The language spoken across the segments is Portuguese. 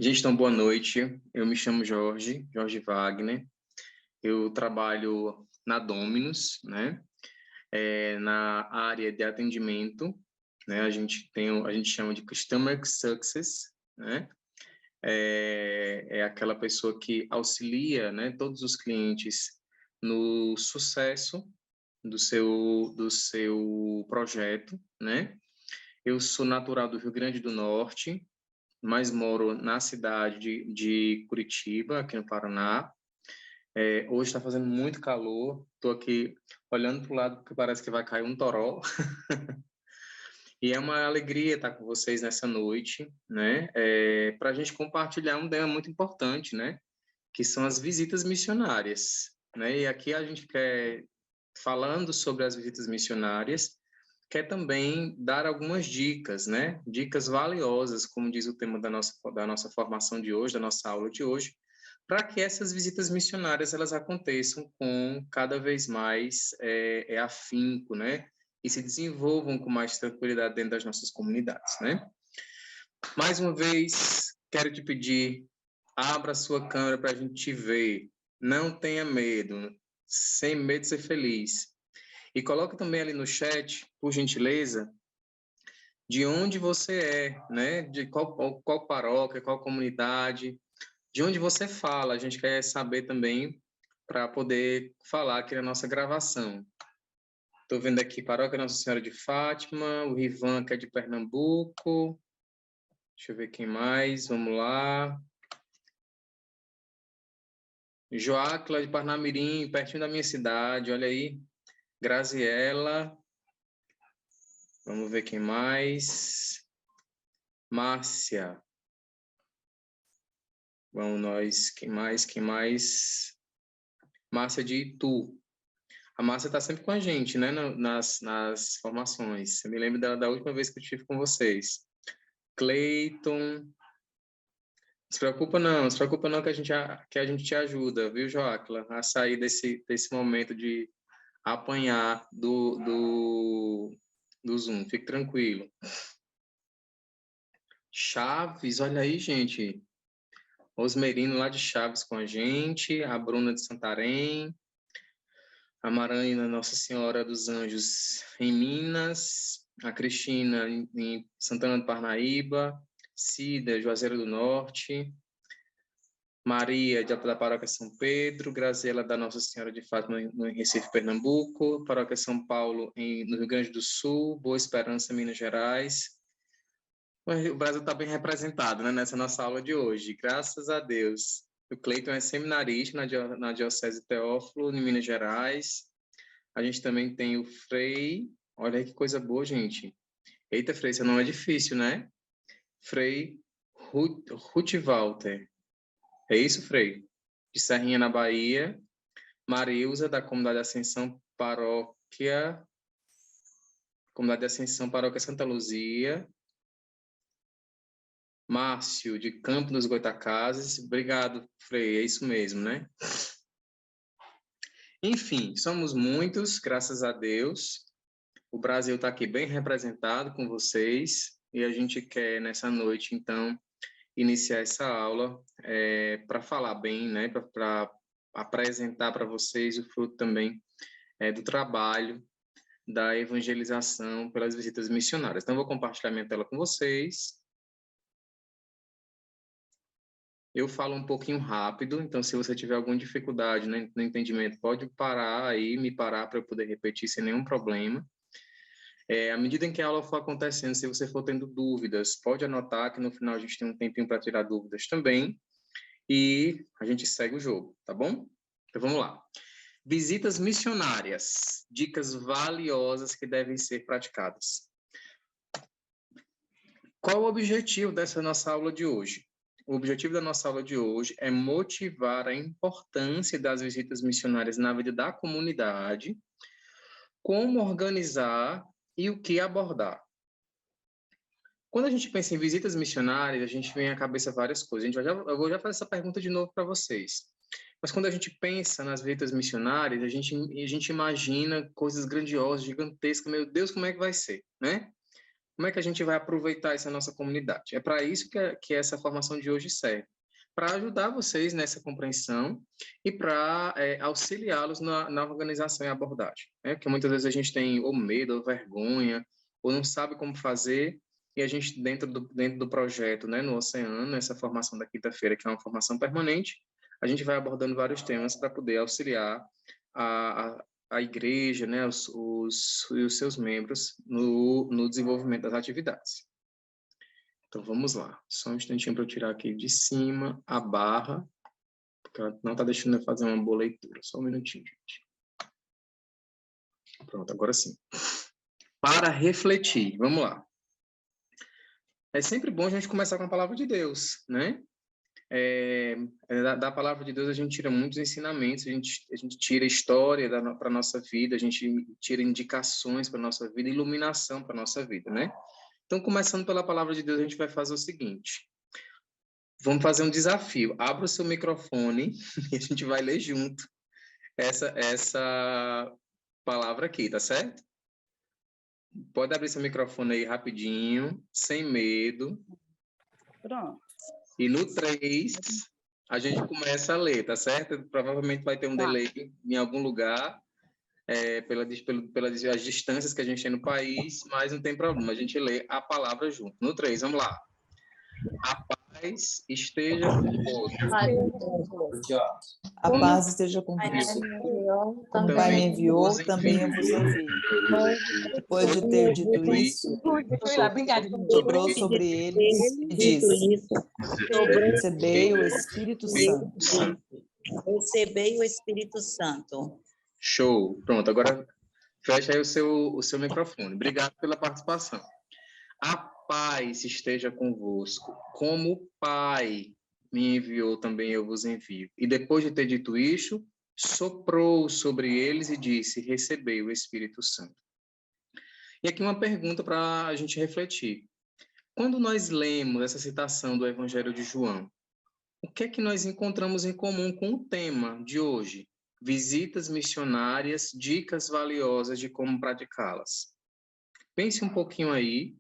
Gente, então, boa noite. Eu me chamo Jorge Wagner. Eu trabalho na Dominus, né? Na área de atendimento, né? A gente chama de Customer Success, né? É aquela pessoa que auxilia, né, todos os clientes no sucesso do seu projeto, né? Eu sou natural do Rio Grande do Norte, mas moro na cidade de Curitiba, aqui no Paraná. Hoje está fazendo muito calor, estou aqui olhando para o lado porque parece que vai cair um toró. E é uma alegria estar com vocês nessa noite, né? Para a gente compartilhar um tema muito importante, né? Que são as visitas missionárias, né? E aqui a gente quer, falando sobre as visitas missionárias, quer também dar algumas dicas, né? Dicas valiosas, como diz o tema da nossa formação de hoje, da nossa aula de hoje, para que essas visitas missionárias elas aconteçam com cada vez mais afinco, né? E se desenvolvam com mais tranquilidade dentro das nossas comunidades, né? Mais uma vez, quero te pedir, abra a sua câmera para a gente te ver. Não tenha medo, sem medo de ser feliz. E coloque também ali no chat, por gentileza, de onde você é, né? De qual paróquia, qual comunidade, de onde você fala. A gente quer saber também para poder falar aqui na nossa gravação. Estou vendo aqui Paróquia Nossa Senhora de Fátima, o Rivan, que é de Pernambuco. Deixa eu ver quem mais, vamos lá. Joacla de Parnamirim, pertinho da minha cidade, olha aí. Graziela. Vamos ver quem mais. Márcia. Vamos nós, quem mais? Márcia de Itu. A Márcia está sempre com a gente, né, nas formações. Eu me lembro da última vez que eu estive com vocês. Cleiton. Não se preocupa não que a gente te ajuda, viu, Joacla, a sair desse momento de apanhar do Zoom. Fique tranquilo. Chaves, olha aí, gente. Osmerino lá de Chaves com a gente, a Bruna de Santarém, a Maranhão Nossa Senhora dos Anjos em Minas, a Cristina em Santana do Parnaíba, Cida, Juazeiro do Norte, Maria da Paróquia São Pedro, Graziela da Nossa Senhora de Fátima no Recife, Pernambuco, Paróquia São Paulo no Rio Grande do Sul, Boa Esperança, Minas Gerais. O Brasil está bem representado, né, nessa nossa aula de hoje, graças a Deus. O Cleiton é seminarista na Diocese Teófilo, em Minas Gerais. A gente também tem o Frei. Olha aí que coisa boa, gente. Eita, Frei, esse nome é difícil, né? Frei Ruth Walter. É isso, Frei? De Serrinha, na Bahia. Marilza, da Comunidade Ascensão Paróquia Santa Luzia. Márcio, de Campo dos Goitacazes. Obrigado, Frei, é isso mesmo, né? Enfim, somos muitos, graças a Deus. O Brasil está aqui bem representado com vocês e a gente quer, nessa noite, então, iniciar essa aula para falar bem, né? Para apresentar para vocês o fruto também do trabalho da evangelização pelas visitas missionárias. Então, vou compartilhar minha tela com vocês. Eu falo um pouquinho rápido, então se você tiver alguma dificuldade, né, no entendimento, pode parar aí, me parar para eu poder repetir sem nenhum problema. À medida em que a aula for acontecendo, se você for tendo dúvidas, pode anotar que no final a gente tem um tempinho para tirar dúvidas também e a gente segue o jogo, tá bom? Então vamos lá. Visitas missionárias, dicas valiosas que devem ser praticadas. Qual o objetivo dessa nossa aula de hoje? O objetivo da nossa aula de hoje é motivar a importância das visitas missionárias na vida da comunidade, como organizar e o que abordar. Quando a gente pensa em visitas missionárias, a gente vem à cabeça várias coisas. Eu vou já fazer essa pergunta de novo para vocês. Mas quando a gente pensa nas visitas missionárias, a gente imagina coisas grandiosas, gigantescas. Meu Deus, como é que vai ser, né? como é que a gente vai aproveitar essa nossa comunidade? É para isso que essa formação de hoje serve, para ajudar vocês nessa compreensão e para auxiliá-los na organização e abordagem. Né? Porque muitas vezes a gente tem ou medo, ou vergonha, ou não sabe como fazer, e a gente, dentro do projeto, né, no Oceano, essa formação da quinta-feira, que é uma formação permanente, a gente vai abordando vários temas para poder auxiliar a igreja, né, os seus membros no desenvolvimento das atividades. Então, vamos lá. Só um instantinho para eu tirar aqui de cima a barra, porque ela não está deixando eu fazer uma boa leitura. Só um minutinho, gente. Pronto, agora sim. Para refletir, vamos lá. É sempre bom a gente começar com a palavra de Deus, né? Da palavra de Deus a gente tira muitos ensinamentos, a gente tira história para a nossa vida, a gente tira indicações para a nossa vida, iluminação para a nossa vida, né? Então, começando pela palavra de Deus, a gente vai fazer o seguinte. Vamos fazer um desafio. Abra o seu microfone e a gente vai ler junto essa palavra aqui, tá certo? Pode abrir seu microfone aí rapidinho, sem medo. Pronto. E no 3, a gente começa a ler, tá certo? Provavelmente vai ter um delay em algum lugar, pelas distâncias que a gente tem no país, mas não tem problema, a gente lê a palavra junto. No 3, vamos lá. A paz esteja convosco. A paz esteja convosco. Como o Pai me enviou, também eu vos envio. Depois de ter dito isso, soprou sobre eles e disse: recebei o Espírito Santo. Recebei o Espírito Santo. Show. Pronto, agora fecha aí o seu microfone. Obrigado pela participação. A paz esteja convosco. Como o Pai me enviou, também eu vos envio. E depois de ter dito isso, soprou sobre eles e disse: recebei o Espírito Santo. E aqui uma pergunta para a gente refletir. Quando nós lemos essa citação do Evangelho de João, o que é que nós encontramos em comum com o tema de hoje? Visitas missionárias, dicas valiosas de como praticá-las. Pense um pouquinho aí.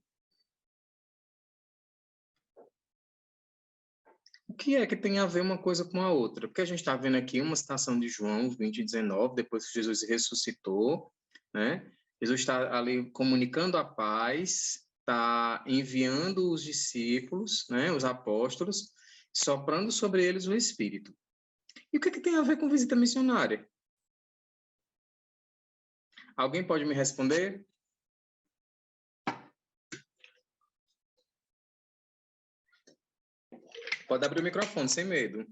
O que é que tem a ver uma coisa com a outra? Porque a gente está vendo aqui uma citação de João 20:19, depois que Jesus ressuscitou, né? Jesus está ali comunicando a paz, está enviando os discípulos, né, os apóstolos, soprando sobre eles o Espírito. E o que é que tem a ver com visita missionária? Alguém pode me responder? Pode abrir o microfone, sem medo.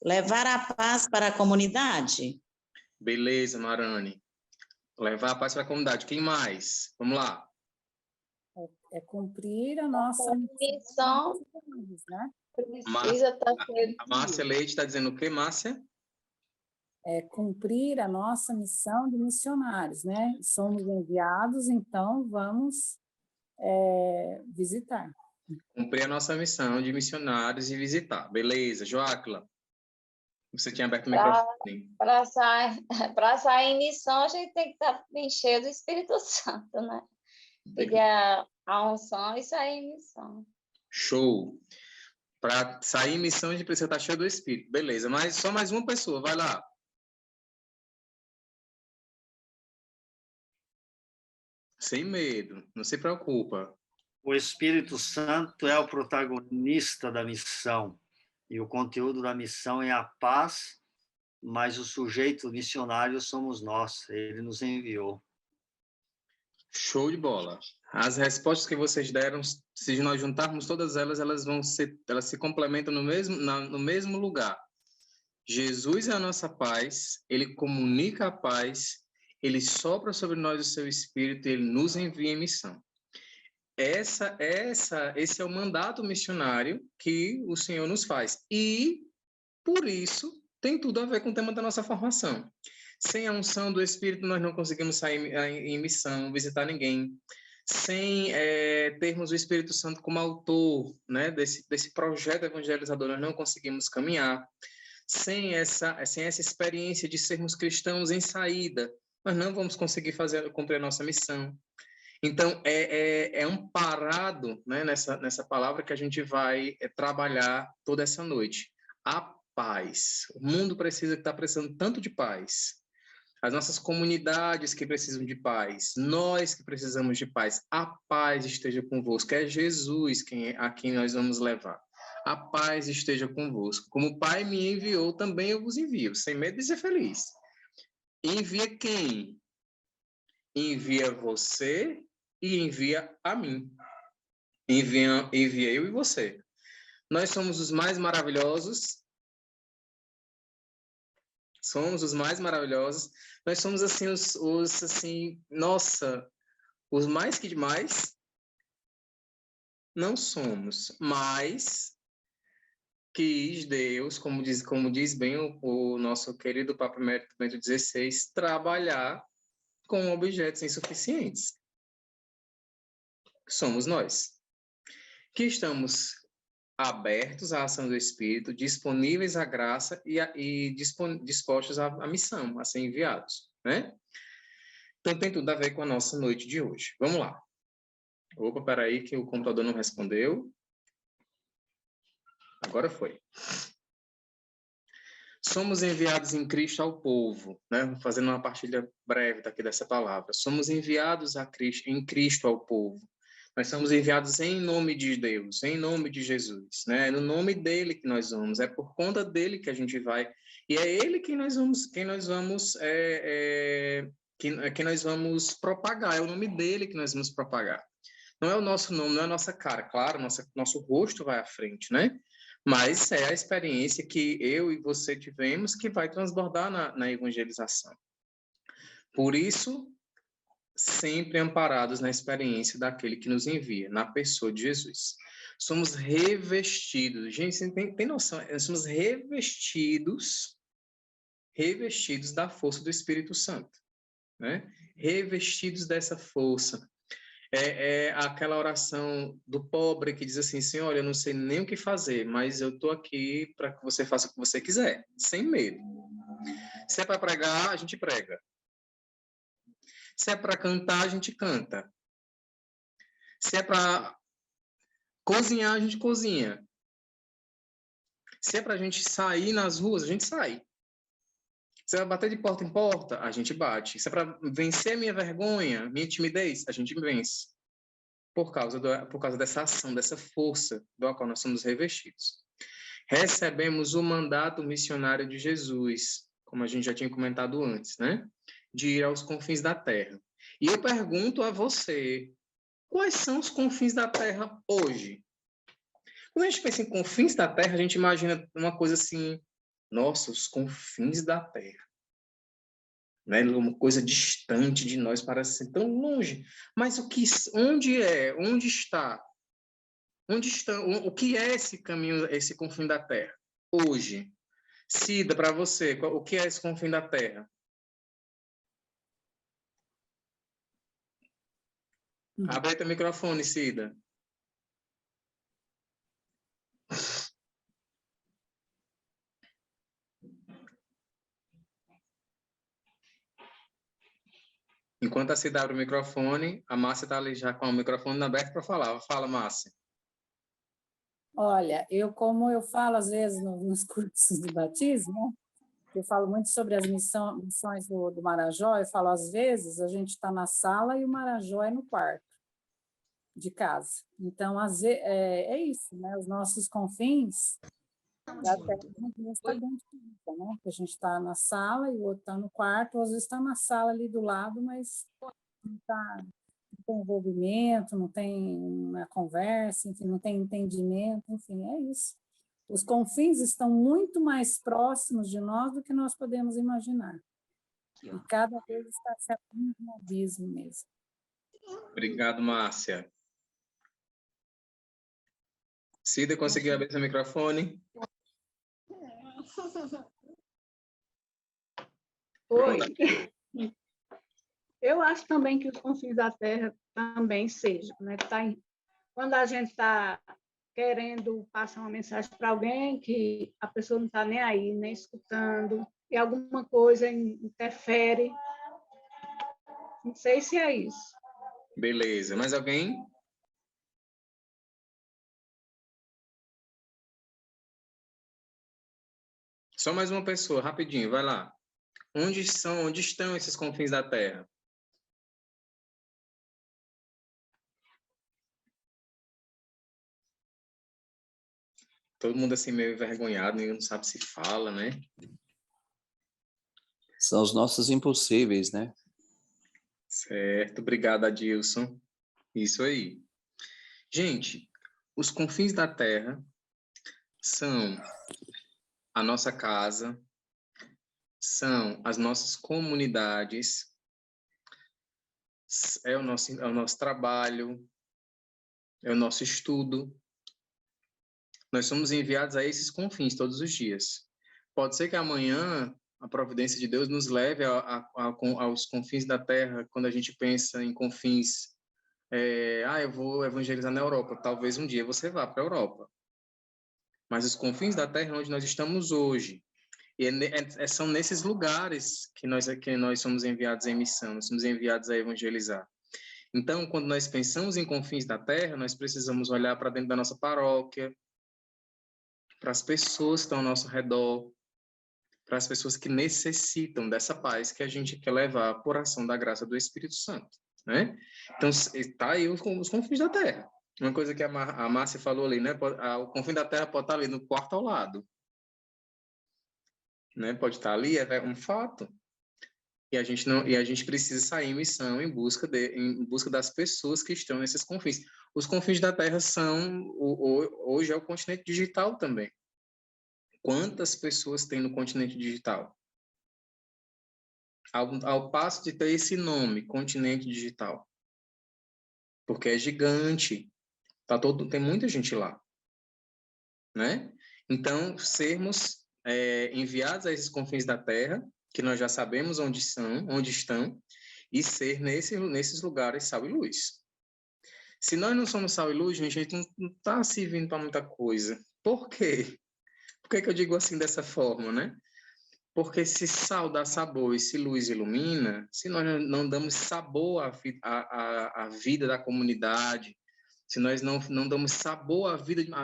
Levar a paz para a comunidade. Beleza, Marane. Levar a paz para a comunidade. Quem mais? Vamos lá. É cumprir a nossa missão, né? Precisa estar A Márcia Leite está dizendo o quê, Márcia? É cumprir a nossa missão de missionários, né? Somos enviados, então vamos visitar. Cumprir a nossa missão de missionários e visitar. Beleza, Joáquila. Você tinha aberto o microfone. Para sair em missão, a gente tem que estar encher do Espírito Santo, né? Pedir a unção e sair em missão. Show. Para sair em missão, a gente precisa estar cheio do Espírito. Beleza, mas só mais uma pessoa. Vai lá. Sem medo. Não se preocupa. O Espírito Santo é o protagonista da missão. E o conteúdo da missão é a paz, mas o sujeito missionário somos nós. Ele nos enviou. Show de bola. As respostas que vocês deram, se nós juntarmos todas elas, elas se complementam no mesmo lugar. Jesus é a nossa paz, ele comunica a paz, ele sopra sobre nós o seu Espírito e ele nos envia em missão. Esse é o mandato missionário que o Senhor nos faz. E, por isso, tem tudo a ver com o tema da nossa formação. Sem a unção do Espírito, nós não conseguimos sair em missão, visitar ninguém. Sem termos o Espírito Santo como autor, né, desse projeto evangelizador, nós não conseguimos caminhar. Sem essa experiência de sermos cristãos em saída, nós não vamos conseguir cumprir a nossa missão. Então, é amparado, né, nessa palavra que a gente vai trabalhar toda essa noite. A paz. O mundo está precisando tanto de paz. As nossas comunidades que precisam de paz. Nós que precisamos de paz. A paz esteja convosco. É Jesus a quem nós vamos levar. A paz esteja convosco. Como o Pai me enviou, também eu vos envio. Sem medo de ser feliz. Envia quem? Envia você e envia a mim. Envia eu e você. Nós somos os mais maravilhosos. Somos os mais maravilhosos. Nós somos, assim, assim, nossa, os mais que demais. Não somos, mas quis Deus, como diz bem o nosso querido Papa Emérito Bento XVI, trabalhar com objetos insuficientes. Somos nós, que estamos abertos à ação do Espírito, disponíveis à graça e dispostos à missão, a ser enviados, né? Então, tem tudo a ver com a nossa noite de hoje. Vamos lá. Opa, peraí que o computador não respondeu. Agora foi. Somos enviados em Cristo ao povo, né? Fazendo uma partilha breve daqui dessa palavra. Somos enviados em Cristo ao povo. Nós somos enviados em nome de Deus, em nome de Jesus, né? É no nome dele que nós vamos, é por conta dele que a gente vai, e é ele quem nós vamos propagar, é o nome dele que nós vamos propagar. Não é o nosso nome, não é a nossa cara, claro, nosso rosto vai à frente, né? Mas é a experiência que eu e você tivemos que vai transbordar na evangelização. Por isso, sempre amparados na experiência daquele que nos envia, na pessoa de Jesus. Somos revestidos, gente, você tem noção? Somos revestidos da força do Espírito Santo, né? Revestidos dessa força. É aquela oração do pobre que diz assim, Senhor, eu não sei nem o que fazer, mas eu estou aqui para que você faça o que você quiser, sem medo. Se é para pregar, a gente prega. Se é para cantar, a gente canta. Se é para cozinhar, a gente cozinha. Se é para a gente sair nas ruas, a gente sai. Se é para bater de porta em porta, a gente bate. Se é para vencer minha vergonha, minha timidez, a gente vence. Por causa dessa ação, dessa força do qual nós somos revestidos. Recebemos o mandato missionário de Jesus, como a gente já tinha comentado antes, né? De ir aos confins da terra. E eu pergunto a você, quais são os confins da terra hoje? Quando a gente pensa em confins da terra, a gente imagina uma coisa assim, nossa, os confins da terra. Né? Uma coisa distante de nós, parece ser tão longe. Mas onde está? O que é esse caminho, esse confim da terra? Hoje. Cida, para você, o que é esse confim da terra? Abre aí teu microfone, Cida. Enquanto a Cida abre o microfone, a Márcia está ali já com o microfone aberto para falar. Fala, Márcia. Olha, como eu falo às vezes nos cursos de batismo, eu falo muito sobre as missões do Marajó, eu falo, às vezes, a gente está na sala e o Marajó é no quarto de casa. Então, é isso, né? Os nossos confins da terra está dentro de casa, né? A gente está na sala e o outro está no quarto, ou às vezes está na sala ali do lado, mas não tem envolvimento, não tem uma conversa, enfim, não tem entendimento, enfim, é isso. Os confins estão muito mais próximos de nós do que nós podemos imaginar. E cada vez está se abrindo um abismo mesmo. Obrigado, Márcia. Cida, conseguiu abrir seu microfone? Oi. Eu acho também que os confins da terra também sejam, né? Quando a gente está querendo passar uma mensagem para alguém que a pessoa não está nem aí, nem escutando, e alguma coisa interfere. Não sei se é isso. Beleza. Mais alguém? Só mais uma pessoa, rapidinho, vai lá. Onde estão esses confins da Terra? Todo mundo assim meio envergonhado, ninguém não sabe se fala, né? São os nossos impossíveis, né? Certo, obrigado, Adilson. Isso aí. Gente, os confins da Terra são a nossa casa, são as nossas comunidades, é o nosso trabalho, é o nosso estudo. Nós somos enviados a esses confins todos os dias. Pode ser que amanhã a providência de Deus nos leve aos confins da Terra, quando a gente pensa em confins, eu vou evangelizar na Europa. Talvez um dia você vá para a Europa. Mas os confins da Terra é onde nós estamos hoje. E são nesses lugares que nós somos enviados em missão, nós somos enviados a evangelizar. Então, quando nós pensamos em confins da Terra, nós precisamos olhar para dentro da nossa paróquia, para as pessoas que estão ao nosso redor, para as pessoas que necessitam dessa paz que a gente quer levar por ação da graça do Espírito Santo, né? Então, está aí os confins da Terra. Uma coisa que a Márcia falou ali, né? O confim da Terra pode estar ali no quarto ao lado, né? Pode estar ali, é um fato. E a gente precisa sair em missão em busca das pessoas que estão nesses confins. Os confins da Terra hoje é o continente digital também. Quantas pessoas tem no continente digital? Ao passo de ter esse nome, continente digital. Porque é gigante. Tem muita gente lá. Né? Então, sermos enviados a esses confins da Terra, que nós já sabemos onde estão, e ser nesses lugares sal e luz. Se nós não somos sal e luz, gente, a gente não está servindo para muita coisa. Por quê? Por que eu digo assim dessa forma, né? Porque se sal dá sabor e se luz ilumina, se nós não damos sabor à vida da comunidade, se nós não damos sabor à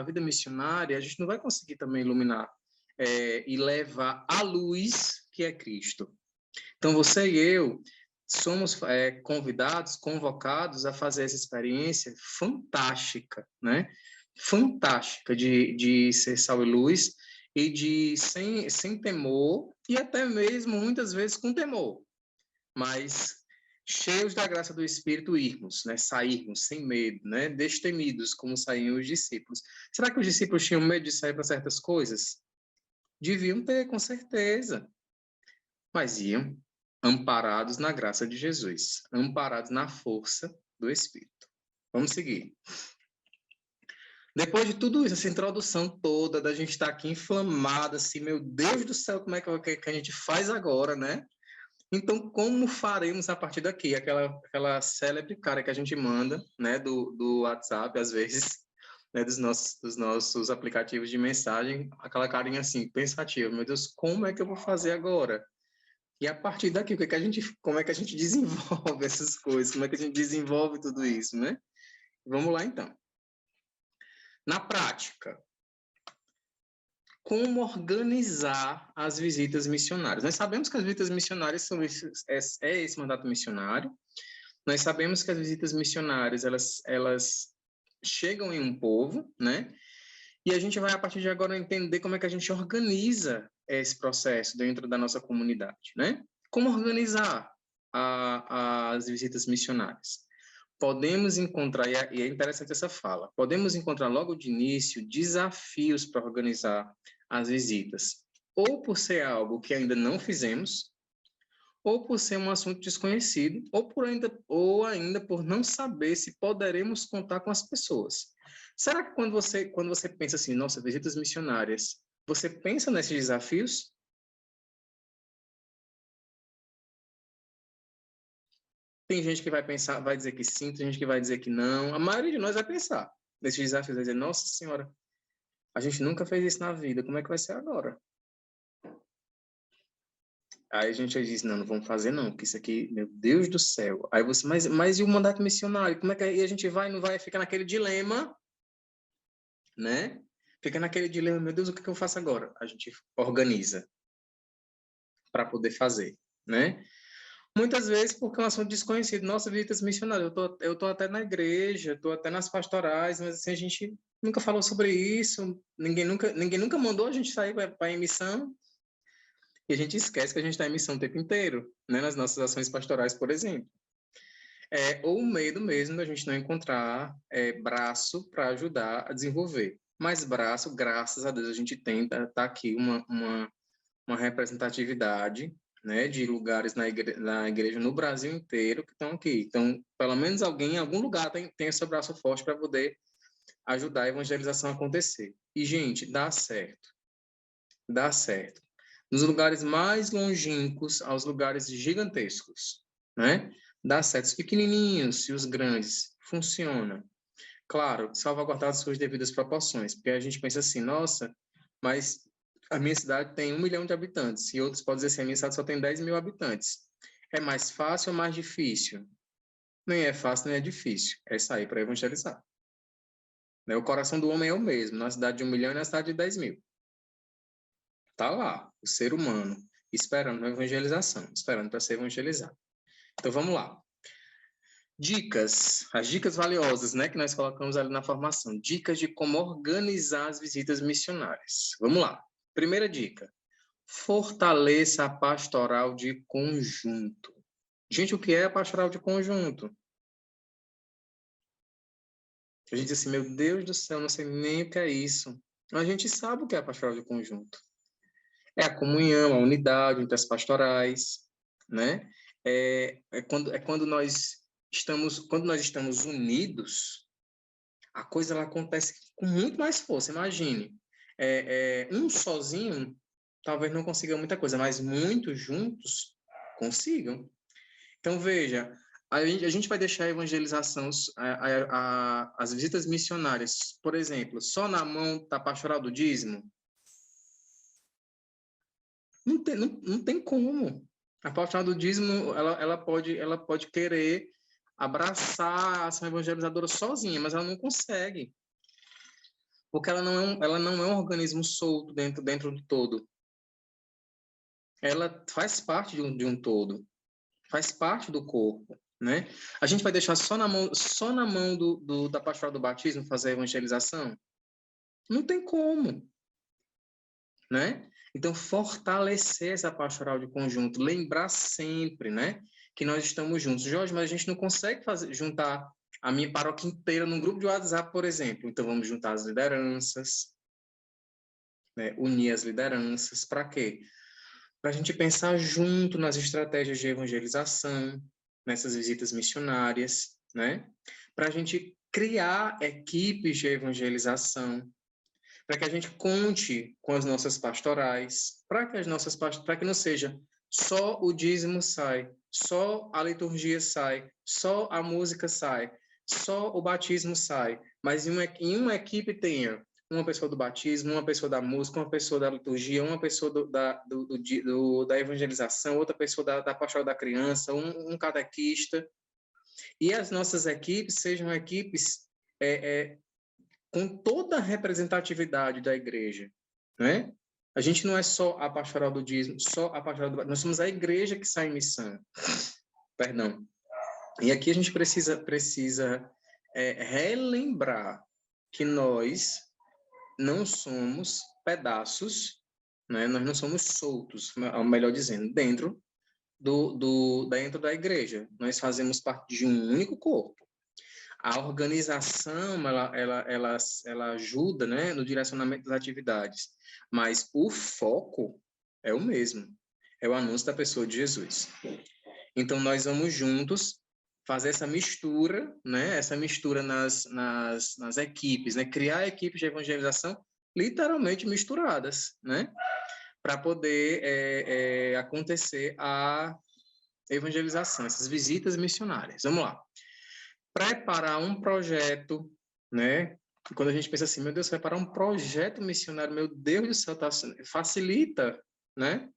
vida missionária, a gente não vai conseguir também iluminar e levar a luz que é Cristo. Então, você e eu somos convocados a fazer essa experiência fantástica, né? Fantástica de ser sal e luz e de sem temor e até mesmo muitas vezes com temor, mas cheios da graça do Espírito irmos, né? Sairmos sem medo, né? Destemidos como saíam os discípulos. Será que os discípulos tinham medo de sair para certas coisas? Deviam ter, com certeza, mas iam amparados na graça de Jesus, amparados na força do Espírito. Vamos seguir. Depois de tudo isso, essa introdução toda, da gente estar aqui inflamada, assim, meu Deus do céu, como é que a gente faz agora, né? Então, como faremos a partir daqui? Aquela célebre cara que a gente manda, né, do WhatsApp, às vezes, né, dos nossos aplicativos de mensagem, aquela carinha assim, pensativa, meu Deus, como é que eu vou fazer agora? E a partir daqui, como é que a gente desenvolve essas coisas? Como é que a gente desenvolve tudo isso, né? Vamos lá, então. Na prática, como organizar as visitas missionárias? Nós sabemos que as visitas missionárias é esse mandato missionário. Nós sabemos que as visitas missionárias, elas chegam em um povo, né? E a gente vai, a partir de agora, entender como é que a gente organiza esse processo dentro da nossa comunidade, né? Como organizar as visitas missionárias? Podemos encontrar, e é interessante essa fala, podemos encontrar logo de início desafios para organizar as visitas, ou por ser algo que ainda não fizemos, ou por ser um assunto desconhecido, ou ainda por não saber se poderemos contar com as pessoas. Será que quando você pensa assim, nossa, visitas missionárias, você pensa nesses desafios? Tem gente que vai pensar, vai dizer que sim, tem gente que vai dizer que não. A maioria de nós vai pensar nesses desafios, vai dizer, nossa senhora, a gente nunca fez isso na vida, como é que vai ser agora? Aí a gente diz, não, não vamos fazer não, porque isso aqui, meu Deus do céu. Aí você, mas e o mandato missionário? Como é que e a gente vai, não vai, fica naquele dilema, né? Fica naquele dilema, meu Deus, o que que eu faço agora? A gente organiza para poder fazer, né? Muitas vezes porque é um assunto desconhecido. Nossa, visitas missionárias, eu tô até na igreja, tô até nas pastorais, mas assim, a gente nunca falou sobre isso, ninguém nunca mandou a gente sair para em missão, e a gente esquece que a gente está em missão o tempo inteiro, né? Nas nossas ações pastorais, por exemplo. Ou o medo mesmo da gente não encontrar braço para ajudar a desenvolver. Mas braço, graças a Deus, a gente tem, tá aqui uma representatividade, né, de lugares na igreja no Brasil inteiro que estão aqui. Então, pelo menos alguém em algum lugar tem esse braço forte para poder ajudar a evangelização a acontecer. E, gente, dá certo. Dá certo. Nos lugares mais longínquos aos lugares gigantescos, né? Dá certo. Os pequenininhos e os grandes, funciona. Claro, salvaguardar suas devidas proporções, porque a gente pensa assim, nossa, mas a minha cidade tem 1 milhão de habitantes, e outros podem dizer assim, a minha cidade só tem 10 mil habitantes. É mais fácil ou mais difícil? Nem é fácil, nem é difícil. É sair para evangelizar. Né? O coração do homem é o mesmo, na cidade de 1 milhão e na cidade de 10 mil. Está lá, o ser humano, esperando a evangelização, esperando para ser evangelizado. Então, vamos lá. Dicas, as dicas valiosas, né, que nós colocamos ali na formação. Dicas de como organizar as visitas missionárias. Vamos lá. Primeira dica. Fortaleça a pastoral de conjunto. Gente, o que é a pastoral de conjunto? A gente diz assim, meu Deus do céu, não sei nem o que é isso. A gente sabe o que é a pastoral de conjunto. É a comunhão, a unidade entre as pastorais, né? Quando nós estamos unidos, a coisa ela acontece com muito mais força. Imagine, um sozinho talvez não consiga muita coisa, mas muitos juntos consigam. Então, veja, a gente vai deixar a evangelização, as visitas missionárias, por exemplo, só na mão da pastoral do dízimo? Não tem como. A pastoral do dízimo, ela pode querer abraçar a ação evangelizadora sozinha, mas ela não consegue. Porque ela não é um organismo solto dentro do todo. Ela faz parte de um todo. Faz parte do corpo, né? A gente vai deixar só na mão da pastoral do batismo fazer a evangelização? Não tem como, né? Então, fortalecer essa pastoral de conjunto, lembrar sempre, né, que nós estamos juntos. Jorge, mas a gente não consegue juntar a minha paróquia inteira num grupo de WhatsApp, por exemplo. Então, vamos juntar as lideranças, né, unir as lideranças. Para quê? Para a gente pensar junto nas estratégias de evangelização, nessas visitas missionárias, né? Para a gente criar equipes de evangelização, para que a gente conte com as nossas pastorais, para que não seja só o dízimo sai, só a liturgia sai, só a música sai, só o batismo sai, mas em uma equipe tenha uma pessoa do batismo, uma pessoa da música, uma pessoa da liturgia, uma pessoa da evangelização, outra pessoa da pastoral da criança, um catequista, e as nossas equipes sejam equipes com toda a representatividade da igreja, né? A gente não é só a pastoral do dízimo, só a pastoral do... Nós somos a igreja que sai em missão. Perdão. E aqui a gente precisa relembrar que nós não somos pedaços, né? Nós não somos soltos, melhor dizendo, dentro da igreja. Nós fazemos parte de um único corpo. A organização, ela ajuda, né, no direcionamento das atividades, mas o foco é o mesmo, é o anúncio da pessoa de Jesus. Então, nós vamos juntos fazer essa mistura, né, nas equipes, né, criar equipes de evangelização literalmente misturadas, né, para poder acontecer a evangelização, essas visitas missionárias. Vamos lá. Preparar um projeto, né? Quando a gente pensa assim, meu Deus, preparar um projeto missionário, meu Deus do céu, facilita, né?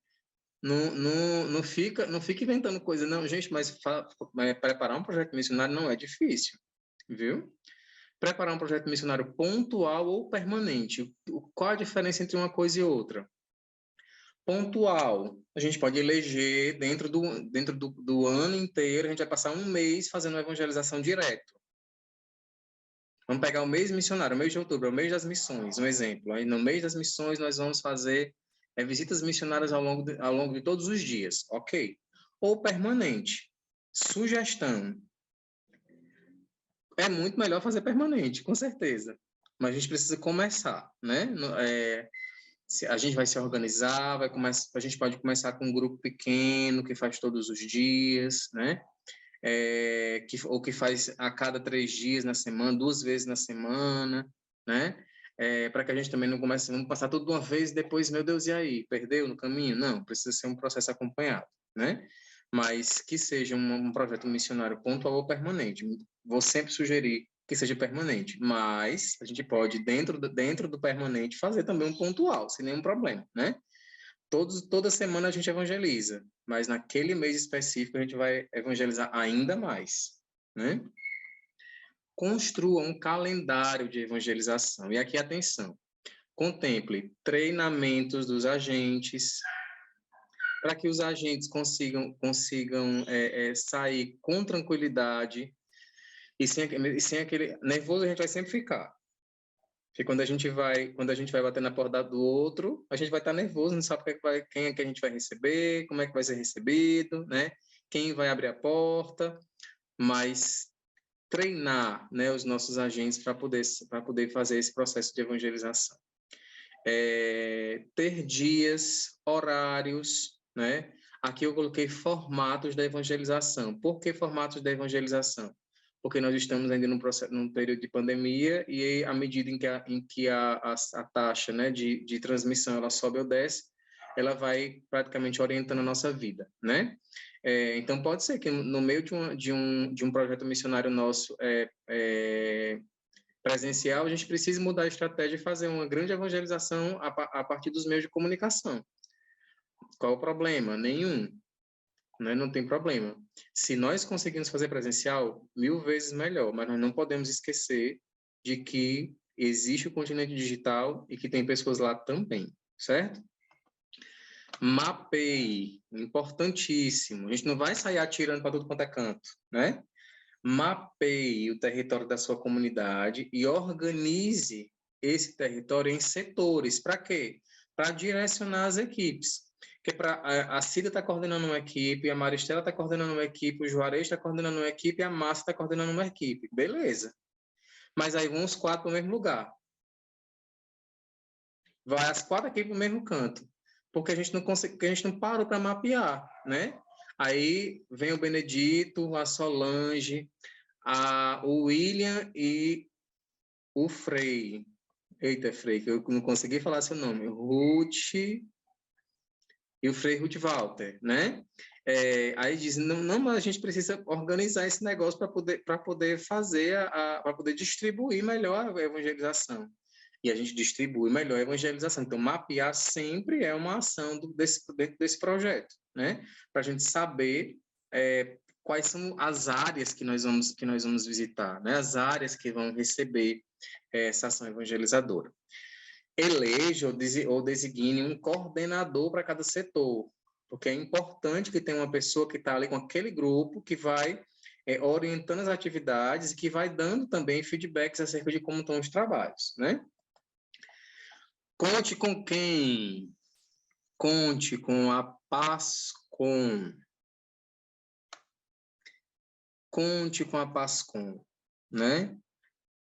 Não fica inventando coisa, não, gente, mas preparar um projeto missionário não é difícil, viu? Preparar um projeto missionário pontual ou permanente, qual a diferença entre uma coisa e outra? Pontual, a gente pode eleger dentro do ano inteiro, a gente vai passar um mês fazendo evangelização direto. Vamos pegar o mês missionário, o mês de outubro, o mês das missões, um exemplo. Aí no mês das missões nós vamos fazer visitas missionárias ao longo de todos os dias, ok? Ou permanente. Sugestão. É muito melhor fazer permanente, com certeza. Mas a gente precisa começar, né? A gente vai se organizar, a gente pode começar com um grupo pequeno, que faz todos os dias, né? Ou que faz a cada 3 dias na semana, 2 vezes na semana, né? Para que a gente também não comece, vamos passar tudo de uma vez e depois, meu Deus, e aí? Perdeu no caminho? Não, precisa ser um processo acompanhado, né? Mas que seja um projeto missionário pontual ou permanente. Vou sempre sugerir que seja permanente, mas a gente pode, dentro do permanente, fazer também um pontual, sem nenhum problema, né? Toda semana a gente evangeliza, mas naquele mês específico a gente vai evangelizar ainda mais, né? Construa um calendário de evangelização. E aqui, atenção, contemple treinamentos dos agentes, para que os agentes consigam sair com tranquilidade e sem aquele nervoso. A gente vai sempre ficar. Porque quando a gente vai bater na porta do outro, a gente vai estar nervoso, não sabe quem é que a gente vai receber, como é que vai ser recebido, né? Quem vai abrir a porta, mas treinar, né, os nossos agentes para poder fazer esse processo de evangelização. Ter dias, horários, né? Aqui eu coloquei formatos da evangelização. Por que formatos da evangelização? Porque nós estamos ainda num período de pandemia e à medida em que a taxa, né, de transmissão ela sobe ou desce, ela vai praticamente orientando a nossa vida, né? Então, pode ser que no meio de um projeto missionário nosso presencial, a gente precise mudar a estratégia e fazer uma grande evangelização a partir dos meios de comunicação. Qual o problema? Nenhum. Né? Não tem problema. Se nós conseguimos fazer presencial, 1000 vezes melhor, mas nós não podemos esquecer de que existe o continente digital e que tem pessoas lá também, certo? Mapeie, importantíssimo. A gente não vai sair atirando para tudo quanto é canto, né? Mapeie o território da sua comunidade e organize esse território em setores. Para quê? Para direcionar as equipes. Porque a Cida está coordenando uma equipe, a Maristela está coordenando uma equipe, o Juarez está coordenando uma equipe e a Márcia está coordenando uma equipe. Beleza. Mas aí vão os 4 para o mesmo lugar. Vai as 4 equipes para o mesmo canto. Porque a gente não parou para mapear, né? Aí vem o Benedito, a Solange, o William e o Frei. Eita, Frei, que eu não consegui falar seu nome. Ruth e o Frei Ruth Walter, né? Aí diz, não, mas a gente precisa organizar esse negócio para poder fazer, para poder distribuir melhor a evangelização. E a gente distribui melhor a evangelização. Então, mapear sempre é uma ação dentro desse projeto, né? Para a gente saber quais são as áreas que nós vamos visitar, né? As áreas que vão receber essa ação evangelizadora. Eleja ou designe um coordenador para cada setor, porque é importante que tenha uma pessoa que está ali com aquele grupo que vai orientando as atividades e que vai dando também feedbacks acerca de como estão os trabalhos, né? Conte com quem? Conte com a PASCOM. Conte com a PASCOM, né?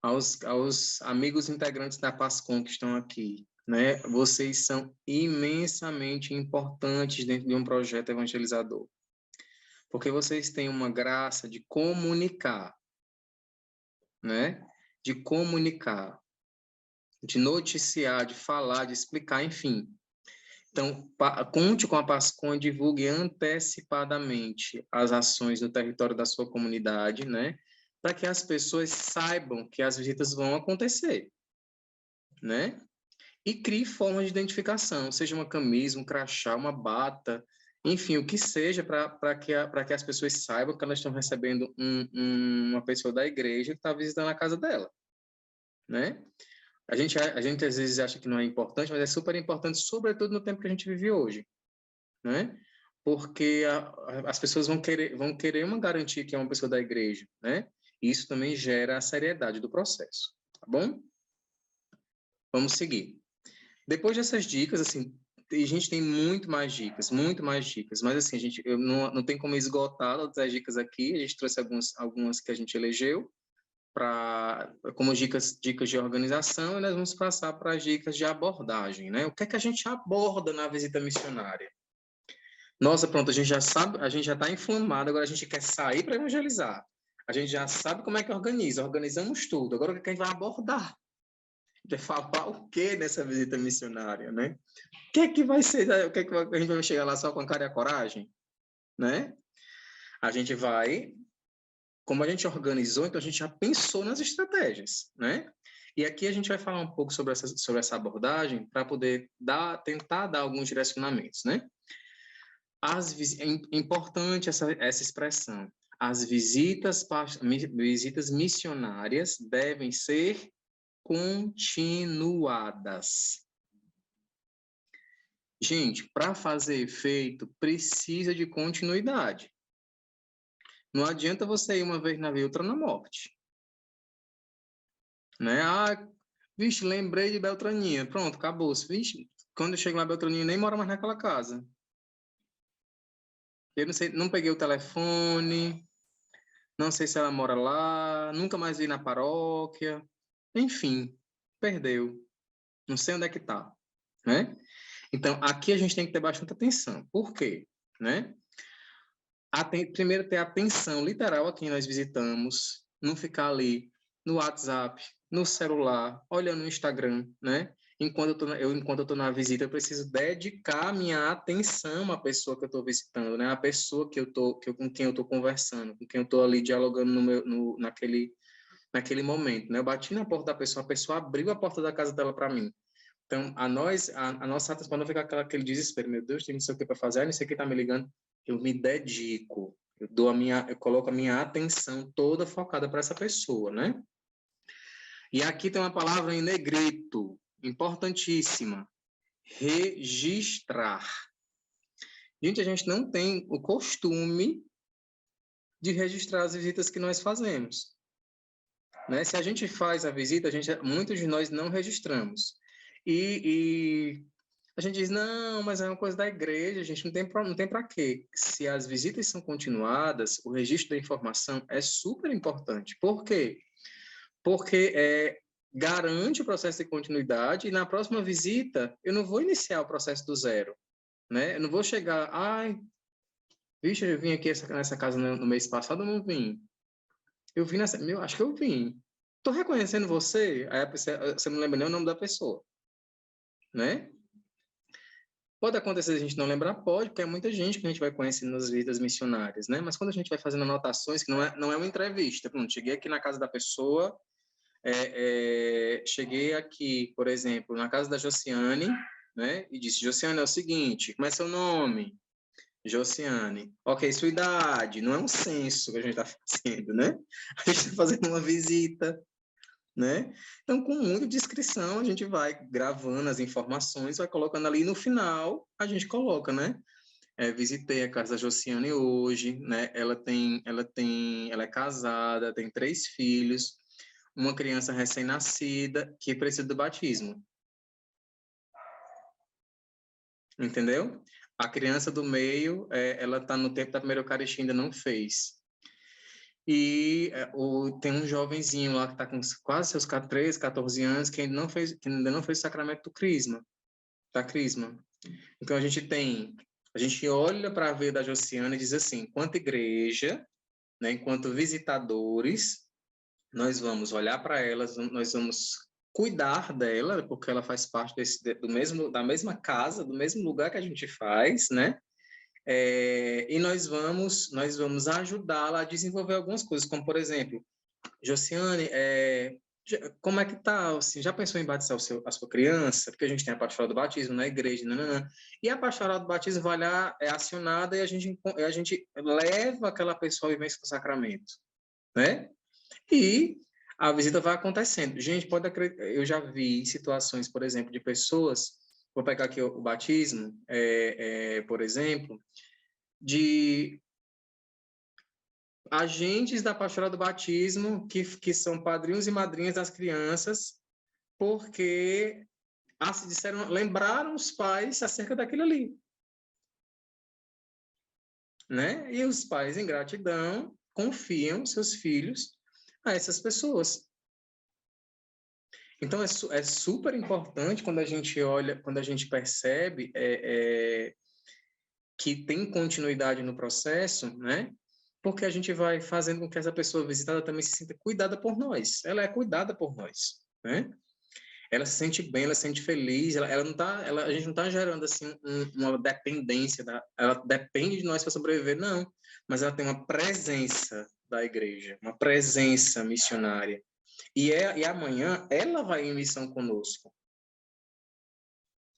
Aos amigos integrantes da PASCOM que estão aqui, né? Vocês são imensamente importantes dentro de um projeto evangelizador, porque vocês têm uma graça de comunicar, né? De comunicar, de noticiar, de falar, de explicar, enfim. Então, conte com a PASCOM e divulgue antecipadamente as ações no território da sua comunidade, né? Para que as pessoas saibam que as visitas vão acontecer, né? e crie formas de identificação, seja uma camisa, um crachá, uma bata, enfim, o que seja para que as pessoas saibam que elas estão recebendo uma pessoa da igreja que está visitando a casa dela, né? A gente às vezes acha que não é importante, mas é super importante, sobretudo no tempo que a gente vive hoje, né? Porque as pessoas vão querer uma garantia que é uma pessoa da igreja, né? E isso também gera a seriedade do processo, tá bom? Vamos seguir. Depois dessas dicas, assim, a gente tem muito mais dicas, mas assim, eu não tem como esgotar todas as dicas aqui, a gente trouxe algumas que a gente elegeu como dicas de organização, e nós vamos passar para as dicas de abordagem, né? O que é que a gente aborda na visita missionária? Nossa, pronto, a gente já sabe, a gente já está inflamado, agora a gente quer sair para evangelizar. A gente já sabe como é que organizamos tudo. Agora o que é que a gente vai abordar? De falar o que nessa visita missionária, né? O que é que vai ser? O que é que a gente vai chegar lá só com a cara e a coragem, né? A gente vai, como a gente organizou, então a gente já pensou nas estratégias, né? E aqui a gente vai falar um pouco sobre essa abordagem para poder tentar dar alguns direcionamentos, né? É importante essa expressão. As visitas missionárias devem ser continuadas. Gente, para fazer efeito, precisa de continuidade. Não adianta você ir uma vez na vida, outra na morte. Né? Vixe, lembrei de Beltraninha. Pronto, acabou. Vixe, quando eu chego lá, Beltraninha nem mora mais naquela casa. Eu não sei, não peguei o telefone, não sei se ela mora lá, nunca mais vi na paróquia. Enfim, perdeu. Não sei onde é que está, né? Então, aqui a gente tem que ter bastante atenção. Por quê? Né? Primeiro, ter atenção literal a quem nós visitamos, não ficar ali no WhatsApp, no celular, olhando no Instagram, né? Enquanto eu tô na visita, eu preciso dedicar minha atenção à pessoa que eu estou visitando, né? A pessoa com quem eu estou conversando, com quem eu estou ali dialogando naquele momento, né? Eu bati na porta da pessoa, a pessoa abriu a porta da casa dela para mim. Então, a nossa atenção, para não ficar aquele desespero, meu Deus, tem não sei o que para fazer, não sei quem está me ligando, eu me dedico, eu coloco a minha atenção toda focada para essa pessoa, né? E aqui tem uma palavra em negrito, importantíssima, registrar. Gente, a gente não tem o costume de registrar as visitas que nós fazemos, né? Se a gente faz a visita, muitos de nós não registramos. E a gente diz, não, mas é uma coisa da igreja, a gente não tem para quê. Se as visitas são continuadas, o registro da informação é super importante. Por quê? Porque garante o processo de continuidade e na próxima visita eu não vou iniciar o processo do zero, né? Eu não vou chegar, vixe, eu vim aqui nessa casa no mês passado, eu não vim. Eu vim acho que eu vim. Estou reconhecendo você, aí você não lembra nem o nome da pessoa, né? Pode acontecer a gente não lembrar? Pode, porque é muita gente que a gente vai conhecendo nas visitas missionárias, né? Mas quando a gente vai fazendo anotações, que não é uma entrevista, pronto, cheguei aqui na casa da pessoa, cheguei aqui, por exemplo, na casa da Josiane, né? E disse, Josiane, é o seguinte, como é seu nome? Josiane. Ok, sua idade. Não é um censo que a gente está fazendo, né? A gente está fazendo uma visita, né? Então, com muita descrição, a gente vai gravando as informações, vai colocando ali, e no final, a gente coloca, né? Visitei a casa da Josiane hoje, né? Ela é casada, tem 3 filhos, uma criança recém-nascida que precisa do batismo. Entendeu? A criança do meio, ela está no tempo da primeira Eucaristia, ainda não fez. E tem um jovenzinho lá que está com quase seus 13, 14 anos, que ainda não fez o sacramento do crisma, da crisma. Então, a gente olha para a vida da Josiane e diz assim, enquanto igreja, né, enquanto visitadores, nós vamos olhar para elas, nós vamos cuidar dela, porque ela faz parte da mesma casa, do mesmo lugar que a gente faz, né? E nós vamos ajudá-la a desenvolver algumas coisas, como, por exemplo, Josiane, como é que tá? Assim, já pensou em batizar a sua criança? Porque a gente tem a pastoral do batismo na igreja, nananã. E a pastoral do batismo vai lá, é acionada e a gente leva aquela pessoa a viver o sacramento, né? E a visita vai acontecendo. Gente, pode acreditar, eu já vi situações, por exemplo, de pessoas, vou pegar aqui o batismo, por exemplo, de agentes da pastoral do batismo que são padrinhos e madrinhas das crianças, porque lembraram os pais acerca daquilo ali, né? E os pais, em gratidão, confiam seus filhos a essas pessoas. Então, é super importante quando a gente olha, quando a gente percebe que tem continuidade no processo, né? Porque a gente vai fazendo com que essa pessoa visitada também se sinta cuidada por nós. Ela é cuidada por nós, né? Ela se sente bem, ela se sente feliz, ela não tá, a gente não está gerando assim uma dependência, ela depende de nós para sobreviver, não. Mas ela tem uma presença da igreja, uma presença missionária. E amanhã ela vai em missão conosco.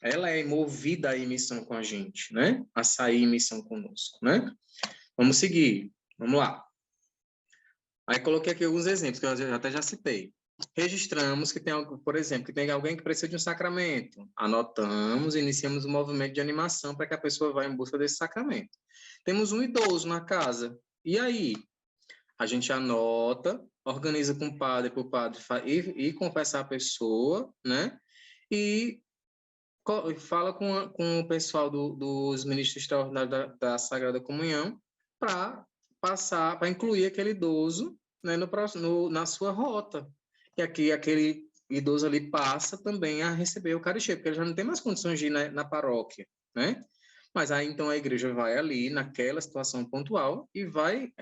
Ela é movida a ir em missão com a gente, né? A sair em missão conosco, né? Vamos seguir. Vamos lá. Aí coloquei aqui alguns exemplos que eu até já citei. Registramos que tem algo, por exemplo, que tem alguém que precisa de um sacramento. Anotamos, iniciamos um movimento de animação para que a pessoa vá em busca desse sacramento. Temos um idoso na casa. E aí? A gente anota, organiza com o padre, para o padre ir confessar a pessoa, né? E fala com o pessoal dos ministros extraordinários da Sagrada Comunhão para passar, para incluir aquele idoso, né, na sua rota. E aqui aquele idoso ali passa também a receber o Eucaristia, porque ele já não tem mais condições de ir na paróquia, né? Mas aí, então, a igreja vai ali, naquela situação pontual, e vai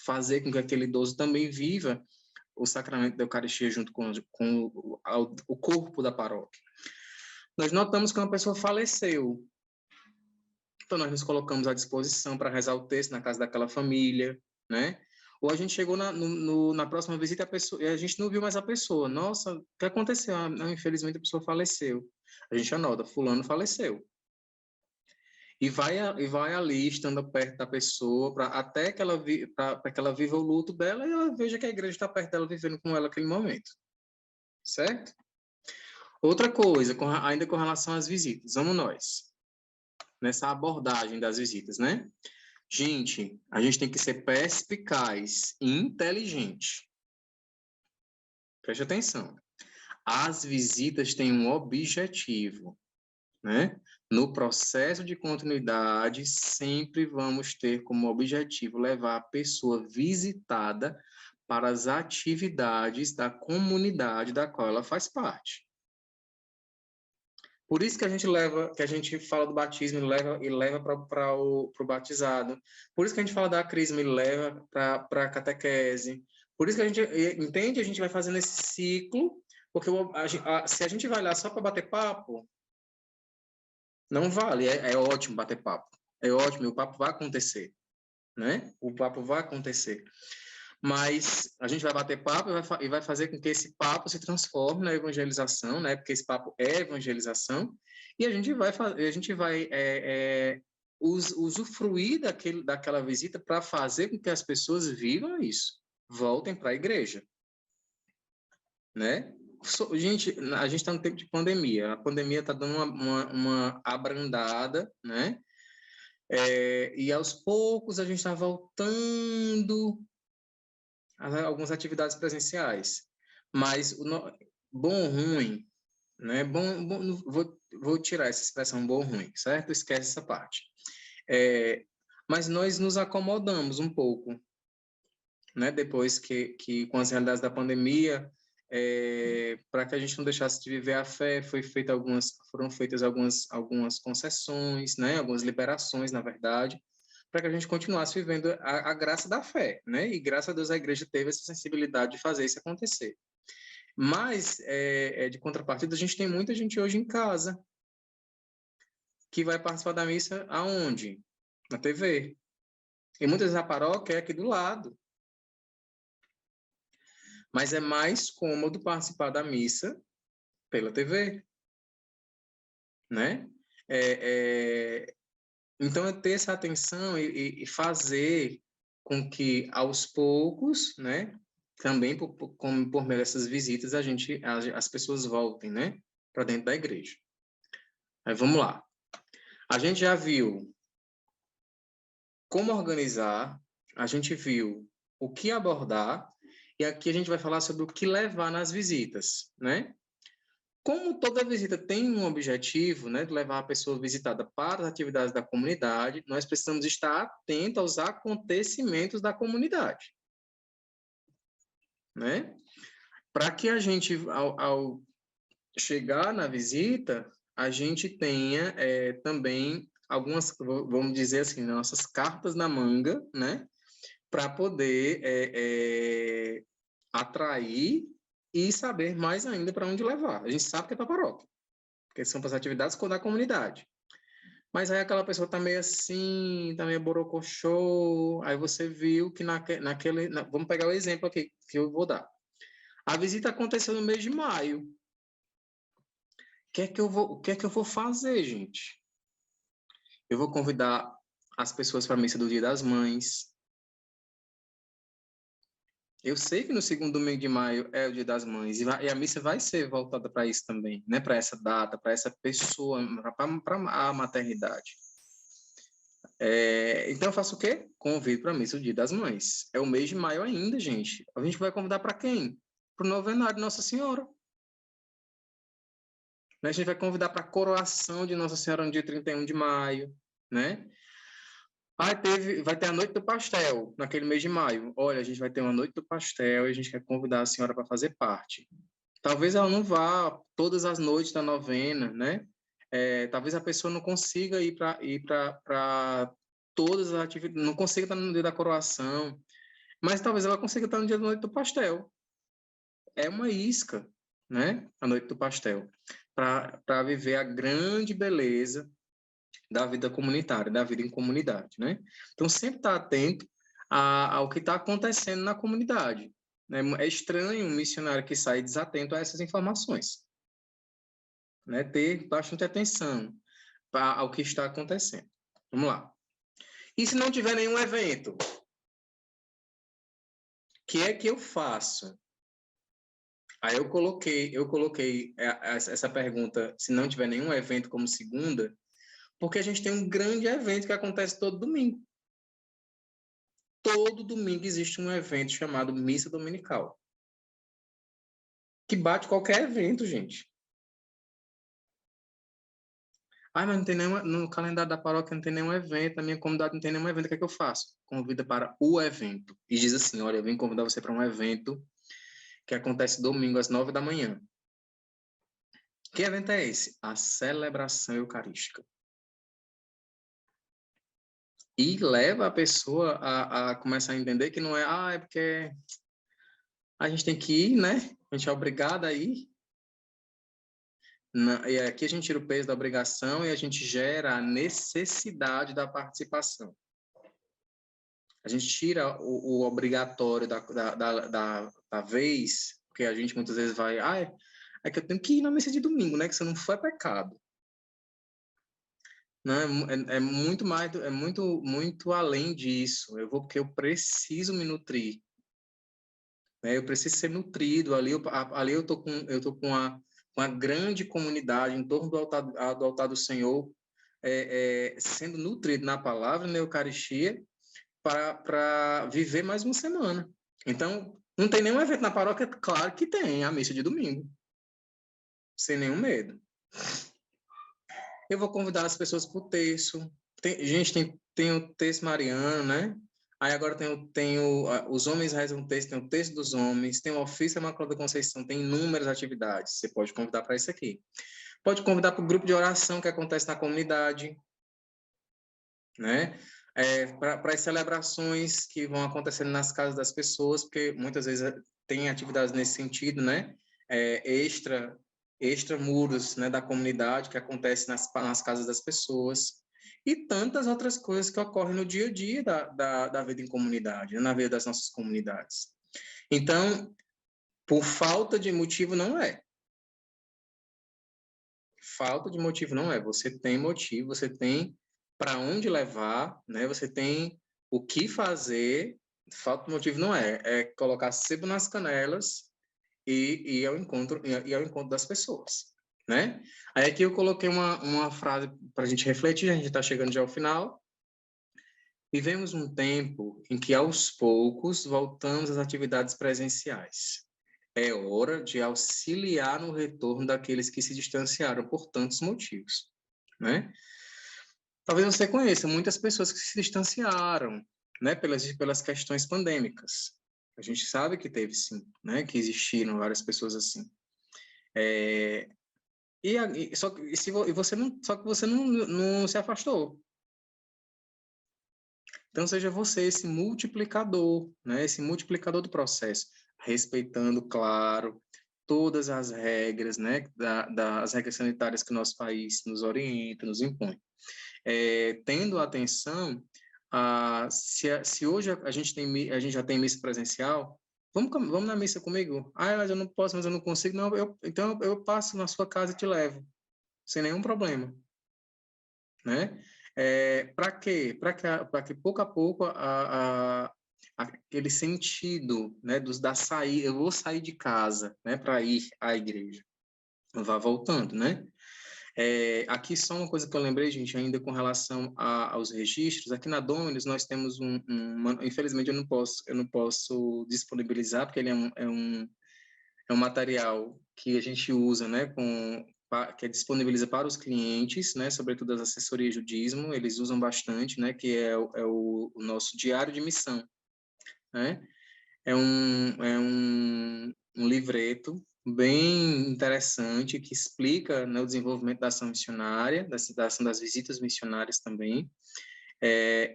fazer com que aquele idoso também viva o sacramento da Eucaristia junto com o corpo da paróquia. Nós notamos que uma pessoa faleceu. Então, nós nos colocamos à disposição para rezar o texto na casa daquela família, né? Ou a gente chegou na próxima visita e a gente não viu mais a pessoa. Nossa, o que aconteceu? Infelizmente, a pessoa faleceu. A gente anota, fulano faleceu. E vai ali, estando perto da pessoa, até que ela viva o luto dela e ela veja que a igreja está perto dela, vivendo com ela aquele momento. Certo? Outra coisa, ainda com relação às visitas, vamos nós, nessa abordagem das visitas, né? Gente, a gente tem que ser perspicaz e inteligente. Preste atenção. As visitas têm um objetivo, né? No processo de continuidade, sempre vamos ter como objetivo levar a pessoa visitada para as atividades da comunidade da qual ela faz parte. Por isso que a gente fala do batismo e leva para o batizado. Por isso que a gente fala da crisma e leva para a catequese. Por isso que a gente entende, a gente vai fazendo esse ciclo, porque se a gente vai lá só para bater papo, não vale. É ótimo bater papo. É ótimo, e o papo vai acontecer, né? O papo vai acontecer. Mas a gente vai bater papo e vai fazer com que esse papo se transforme na evangelização, né? Porque esse papo é evangelização, e a gente vai usufruir daquela visita para fazer com que as pessoas vivam isso, voltem para a igreja, né? Gente, a gente está no tempo de pandemia, a pandemia está dando uma abrandada, né? E aos poucos a gente está voltando algumas atividades presenciais, mas bom ou ruim, né? Vou tirar essa expressão bom ou ruim, certo? Esquece essa parte. Mas nós nos acomodamos um pouco, né? Depois que com as realidades da pandemia, para que a gente não deixasse de viver a fé, foram feitas algumas concessões, né? Algumas liberações, na verdade, para que a gente continuasse vivendo a graça da fé, né? E graças a Deus a igreja teve essa sensibilidade de fazer isso acontecer. Mas, de contrapartida, a gente tem muita gente hoje em casa que vai participar da missa aonde? Na TV. E muitas vezes a paróquia é aqui do lado. Mas é mais cômodo participar da missa pela TV, né? Então, é ter essa atenção e fazer com que, aos poucos, né? Também por meio dessas visitas, as pessoas voltem, né? Para dentro da igreja. Aí, vamos lá. A gente já viu como organizar, a gente viu o que abordar, e aqui a gente vai falar sobre o que levar nas visitas, né? Como toda visita tem um objetivo, né, de levar a pessoa visitada para as atividades da comunidade, nós precisamos estar atentos aos acontecimentos da comunidade, né? Para que a gente, ao chegar na visita, a gente tenha também algumas, vamos dizer assim, nossas cartas na manga, né? Para poder atrair e saber mais ainda para onde levar. A gente sabe que é para a paróquia, porque são para as atividades da comunidade. Mas aí aquela pessoa está meio assim, está meio borocochô, aí você viu que vamos pegar o exemplo aqui que eu vou dar. A visita aconteceu no mês de maio. O que é que eu vou fazer, gente? Eu vou convidar as pessoas para a missa do Dia das Mães. Eu sei que no segundo domingo de maio é o Dia das Mães, e a missa vai ser voltada para isso também, né? Para essa data, para essa pessoa, para a maternidade. Então, eu faço o quê? Convido para a missa do Dia das Mães. É o mês de maio ainda, gente. A gente vai convidar para quem? Para o novenário de Nossa Senhora. A gente vai convidar para a coroação de Nossa Senhora no dia 31 de maio, né? Vai ter a Noite do Pastel, naquele mês de maio. Olha, a gente vai ter uma Noite do Pastel e a gente quer convidar a senhora para fazer parte. Talvez ela não vá todas as noites da novena, né? Talvez a pessoa não consiga ir para todas as atividades, não consiga estar no dia da coroação, mas talvez ela consiga estar no dia da Noite do Pastel. É uma isca, né? A Noite do Pastel, para viver a grande beleza da vida comunitária, da vida em comunidade, né? Então, sempre estar atento ao que está acontecendo na comunidade, né? É estranho um missionário que sai desatento a essas informações, né? Ter bastante atenção ao que está acontecendo. Vamos lá. E se não tiver nenhum evento? O que é que eu faço? Aí eu coloquei essa pergunta, se não tiver nenhum evento como segunda, porque a gente tem um grande evento que acontece todo domingo. Todo domingo existe um evento chamado Missa Dominical, que bate qualquer evento, gente. Mas não tem no calendário da paróquia não tem nenhum evento, na minha comunidade não tem nenhum evento, o que é que eu faço? Convida para o evento. E diz assim, olha, eu vim convidar você para um evento que acontece domingo às 9 da manhã. Que evento é esse? A celebração eucarística. E leva a pessoa a começar a entender que não é, é porque a gente tem que ir, né? A gente é obrigado a ir. E aqui a gente tira o peso da obrigação e a gente gera a necessidade da participação. A gente tira o obrigatório da vez, porque a gente muitas vezes vai, é que eu tenho que ir na missa de domingo, né? Que se não for é pecado. Não, é muito mais, é muito além disso. Eu vou porque eu preciso me nutrir. Né? Eu preciso ser nutrido. Ali eu tô com uma grande comunidade em torno do altar do Senhor, sendo nutrido na palavra, na Eucaristia, para viver mais uma semana. Então, não tem nenhum evento na paróquia? Claro que tem, a missa de domingo. Sem nenhum medo. Eu vou convidar as pessoas para o terço. Tem o terço mariano, né? Aí agora os homens rezam o terço, tem o terço dos homens, tem o ofício Imaculada Conceição, tem inúmeras atividades. Você pode convidar para isso aqui. Pode convidar para o grupo de oração que acontece na comunidade, né? Para as celebrações que vão acontecendo nas casas das pessoas, porque muitas vezes tem atividades nesse sentido, né? Extramuros, né, da comunidade que acontece nas casas das pessoas e tantas outras coisas que ocorrem no dia a dia da vida em comunidade, né, na vida das nossas comunidades. Então, Por falta de motivo, não é. Falta de motivo não é. Você tem motivo, você tem para onde levar, né? Você tem o que fazer. Falta de motivo não é. É colocar sebo nas canelas e ir ao encontro das pessoas, né? Aí aqui eu coloquei uma frase para a gente refletir. A gente está chegando já ao final. Vivemos um tempo em que, aos poucos, voltamos às atividades presenciais. É hora de auxiliar no retorno daqueles que se distanciaram por tantos motivos, né? Talvez você conheça muitas pessoas que se distanciaram, né, pelas questões pandêmicas. A gente sabe que teve, sim, né, que existiram várias pessoas assim. Só que você não se afastou. Então, seja você esse multiplicador, né? Esse multiplicador do processo, respeitando, claro, todas as regras, né? Das regras sanitárias que o nosso país nos orienta, nos impõe. Tendo atenção, se hoje a gente já tem missa presencial, vamos na missa comigo? Mas eu não posso, mas eu não consigo. Não, então eu passo na sua casa e te levo, sem nenhum problema, né? Para quê? Para que pouco a pouco aquele sentido, né, da sair, eu vou sair de casa, né, para ir à igreja, vá voltando, né? Aqui só uma coisa que eu lembrei, gente, ainda com relação aos registros. Aqui na Dominus nós temos infelizmente eu não posso disponibilizar, porque ele é um material que a gente usa, né, que disponibiliza para os clientes, né, sobretudo as assessorias de dízimo, eles usam bastante, né, que é o nosso diário de missão, né? É um livreto bem interessante que explica, né, o desenvolvimento da ação missionária, da ação das visitas missionárias também,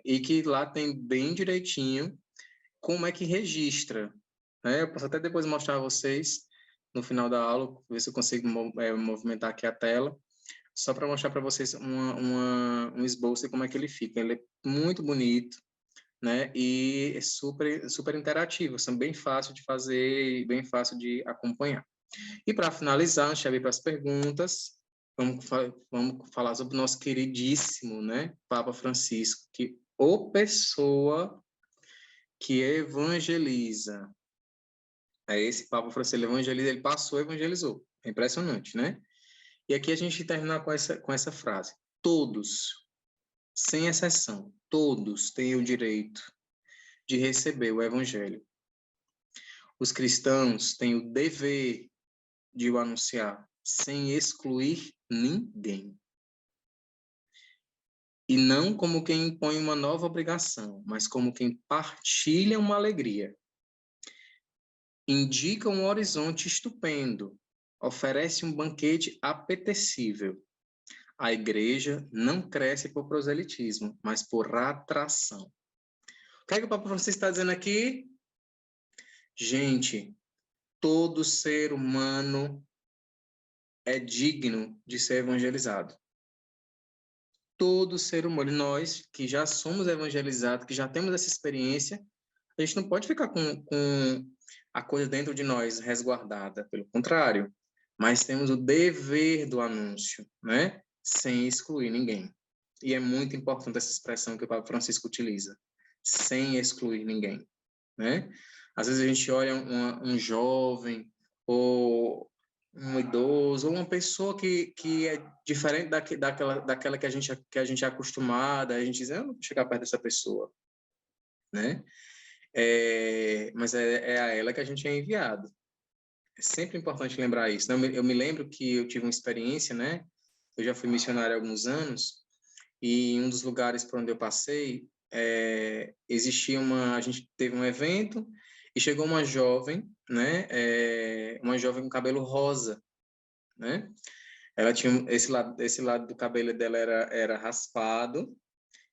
e que lá tem bem direitinho como é que registra, né? Eu posso até depois mostrar a vocês no final da aula, ver se eu consigo movimentar aqui a tela, só para mostrar para vocês um esboço de como é que ele fica. Ele é muito bonito, né? E é super interativo, são bem fácil de fazer e bem fácil de acompanhar. E para finalizar, antes de abrir para as perguntas, vamos falar sobre o nosso queridíssimo, né, Papa Francisco, que pessoa que evangeliza. Esse Papa Francisco, ele evangeliza, ele passou e evangelizou. É impressionante, né? E aqui a gente termina com essa frase: todos, sem exceção, todos têm o direito de receber o evangelho. Os cristãos têm o dever de o anunciar, sem excluir ninguém. E não como quem impõe uma nova obrigação, mas como quem partilha uma alegria. Indica um horizonte estupendo, oferece um banquete apetecível. A igreja não cresce por proselitismo, mas por atração. O que é que o Papa Francisco está dizendo aqui? Gente, todo ser humano é digno de ser evangelizado. Todo ser humano, nós que já somos evangelizados, que já temos essa experiência, a gente não pode ficar com a coisa dentro de nós resguardada, pelo contrário, mas temos o dever do anúncio, né? Sem excluir ninguém. E é muito importante essa expressão que o Papa Francisco utiliza, sem excluir ninguém, né? Às vezes a gente olha um jovem ou um idoso ou uma pessoa que é diferente daquela que a gente é acostumada, a gente diz, eu não vou chegar perto dessa pessoa, né? Mas é a ela que a gente é enviado. É sempre importante lembrar isso. Eu me lembro que eu tive uma experiência, né? Eu já fui missionário há alguns anos e em um dos lugares por onde eu passei, a gente teve um evento e chegou uma jovem, né? Uma jovem com cabelo rosa, né? Ela tinha esse lado do cabelo dela era raspado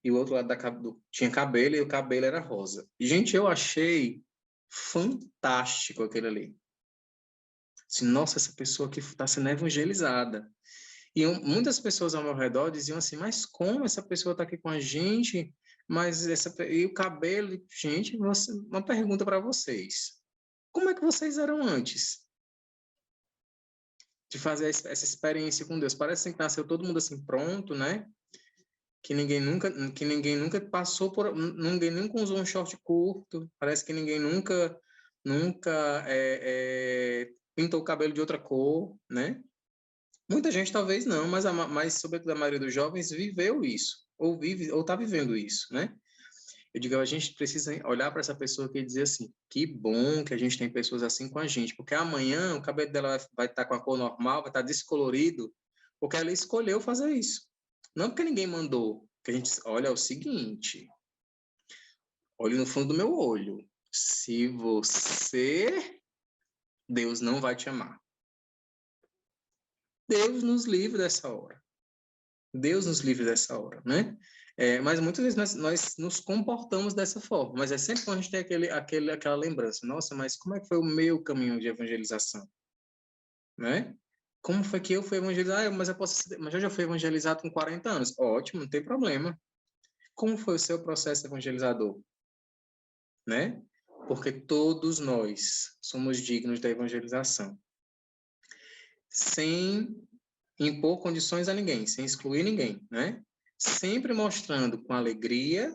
e o outro lado tinha cabelo e o cabelo era rosa. E, gente, eu achei fantástico aquele ali. Assim, nossa, essa pessoa aqui está sendo evangelizada. E muitas pessoas ao meu redor diziam assim, mas como essa pessoa está aqui com a gente? E o cabelo, gente, uma pergunta para vocês. Como é que vocês eram antes de fazer essa experiência com Deus? Parece que nasceu todo mundo assim pronto, né? Que ninguém nunca passou por, ninguém nunca usou um short curto. Parece que ninguém nunca pintou o cabelo de outra cor, né? Muita gente talvez não, mas sobretudo a maioria dos jovens viveu isso, ou está vivendo isso, né? Eu digo, a gente precisa olhar para essa pessoa e dizer assim, que bom que a gente tem pessoas assim com a gente, porque amanhã o cabelo dela vai estar com a cor normal, vai estar descolorido, porque ela escolheu fazer isso. Não porque ninguém mandou, que a gente olha, é o seguinte, olhe no fundo do meu olho, se você, Deus não vai te amar. Deus nos livre dessa hora. Deus nos livre dessa hora, né? Mas muitas vezes nós nos comportamos dessa forma, mas é sempre quando a gente tem aquela lembrança, nossa, mas como é que foi o meu caminho de evangelização, né? Como foi que eu fui evangelizar? Mas eu já fui evangelizado com 40 anos. Ótimo, não tem problema. Como foi o seu processo evangelizador, né? Porque todos nós somos dignos da evangelização. Sem impor condições a ninguém, sem excluir ninguém, né? Sempre mostrando com alegria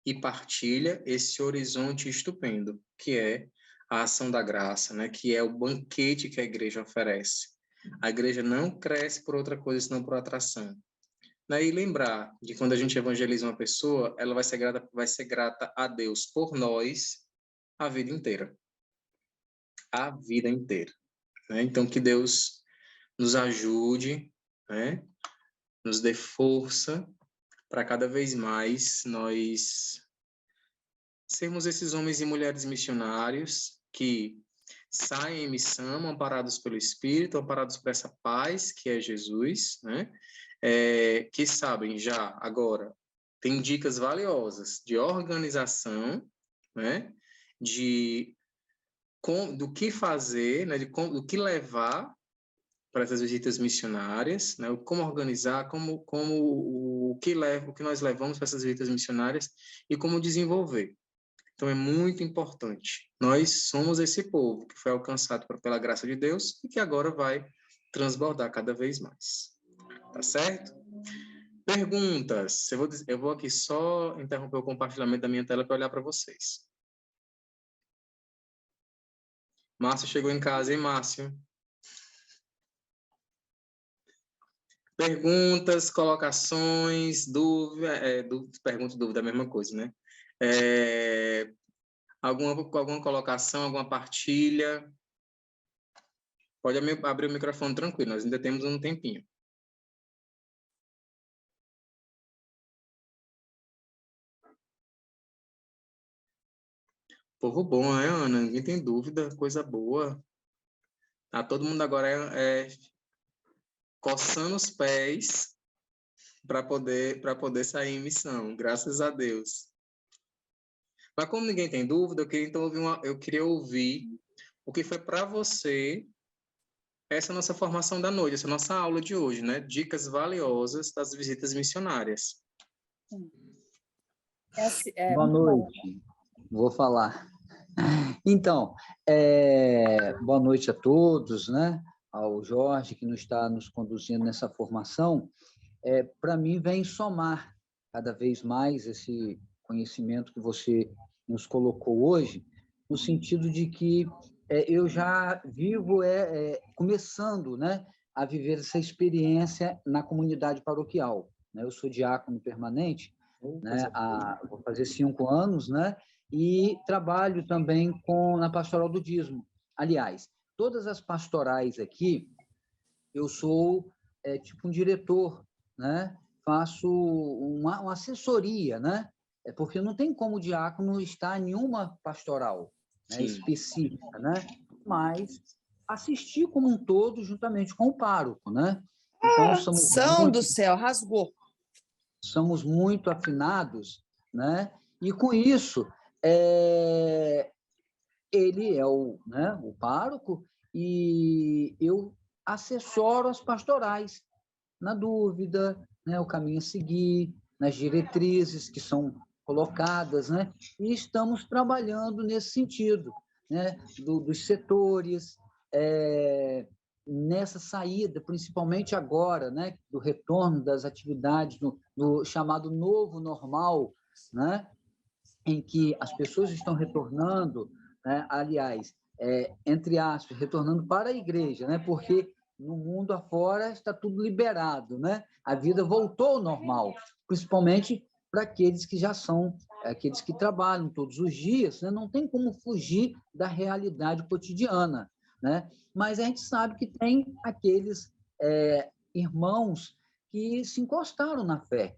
e partilha esse horizonte estupendo, que é a ação da graça, né? Que é o banquete que a igreja oferece. A igreja não cresce por outra coisa senão por atração. E lembrar de quando a gente evangeliza uma pessoa, ela vai ser grata a Deus por nós a vida inteira. A vida inteira, né? Então, que Deus nos ajude, né? Nos dê força para cada vez mais nós sermos esses homens e mulheres missionários que saem em missão, amparados pelo Espírito, amparados por essa paz que é Jesus, né? Que sabem já agora, tem dicas valiosas de organização, né? Do que fazer, né? Do que levar para essas visitas missionárias, né? Como organizar, o que nós levamos para essas visitas missionárias e como desenvolver. Então é muito importante. Nós somos esse povo que foi alcançado pela graça de Deus e que agora vai transbordar cada vez mais. Tá certo? Perguntas. Eu vou aqui só interromper o compartilhamento da minha tela para olhar para vocês. Márcio chegou em casa, hein, Márcio? Perguntas, colocações, dúvida, pergunta e dúvida é a mesma coisa, né? Alguma colocação, alguma partilha? Pode abrir o microfone tranquilo, nós ainda temos um tempinho. Povo bom, né, Ana? Ninguém tem dúvida, coisa boa. Todo mundo agora coçando os pés para poder sair em missão, graças a Deus. Mas como ninguém tem dúvida, eu queria ouvir o que foi para você essa nossa formação da noite, essa nossa aula de hoje, né? Dicas valiosas das visitas missionárias. Boa noite. Vou falar. Então, boa noite a todos, né? Ao Jorge, que está nos conduzindo nessa formação. Para mim, vem somar cada vez mais esse conhecimento que você nos colocou hoje, no sentido de que eu já vivo começando, né, a viver essa experiência na comunidade paroquial, né? Eu sou diácono permanente, né, vou fazer 5 anos, né? E trabalho também na pastoral do dízimo. Aliás, todas as pastorais aqui, eu sou tipo um diretor, né? Faço uma assessoria, né? Porque não tem como o diácono estar em nenhuma pastoral, né, específica, né? Mas assistir como um todo, juntamente com o pároco, né? Então, São do céu, rasgou. Somos muito afinados, né? E com isso, ele é o pároco e eu assessoro as pastorais na dúvida, né? O caminho a seguir, nas diretrizes que são colocadas, né? E estamos trabalhando nesse sentido, né, dos setores, nessa saída, principalmente agora, né, do retorno das atividades do chamado novo normal, né, em que as pessoas estão retornando, né, aliás, entre aspas, retornando para a igreja, né, porque no mundo afora está tudo liberado, né? A vida voltou ao normal, principalmente para aqueles que já são, aqueles que trabalham todos os dias, né? Não tem como fugir da realidade cotidiana, né? Mas a gente sabe que tem aqueles irmãos que se encostaram na fé.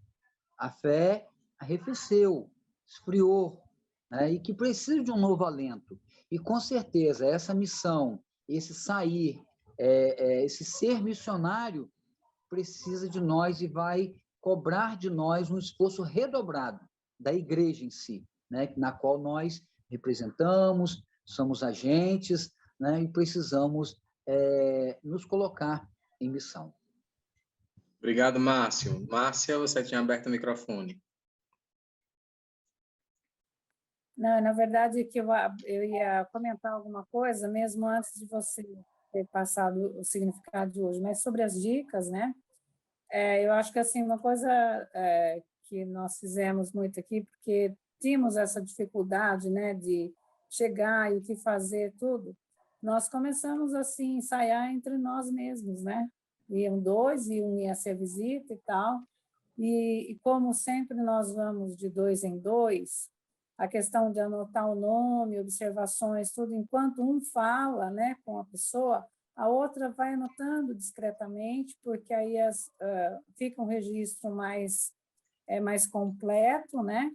A fé arrefeceu, esfriou, né? E que precisam de um novo alento. E, com certeza, essa missão, esse sair, esse ser missionário precisa de nós e vai cobrar de nós um esforço redobrado da igreja em si, né? Na qual nós representamos, somos agentes, né? E precisamos nos colocar em missão. Obrigado, Márcio. Márcia, você tinha aberto o microfone. Não, na verdade, que eu ia comentar alguma coisa, mesmo antes de você ter passado o significado de hoje, mas sobre as dicas, né? Eu acho que, assim, uma coisa que nós fizemos muito aqui, porque tínhamos essa dificuldade, né, de chegar e o que fazer, tudo, nós começamos, assim, a ensaiar entre nós mesmos, né? Iam dois, e um ia ser visita e tal, e como sempre nós vamos de dois em dois, a questão de anotar o nome, observações, tudo, enquanto um fala, né, com a pessoa, a outra vai anotando discretamente, porque aí fica um registro mais completo, né?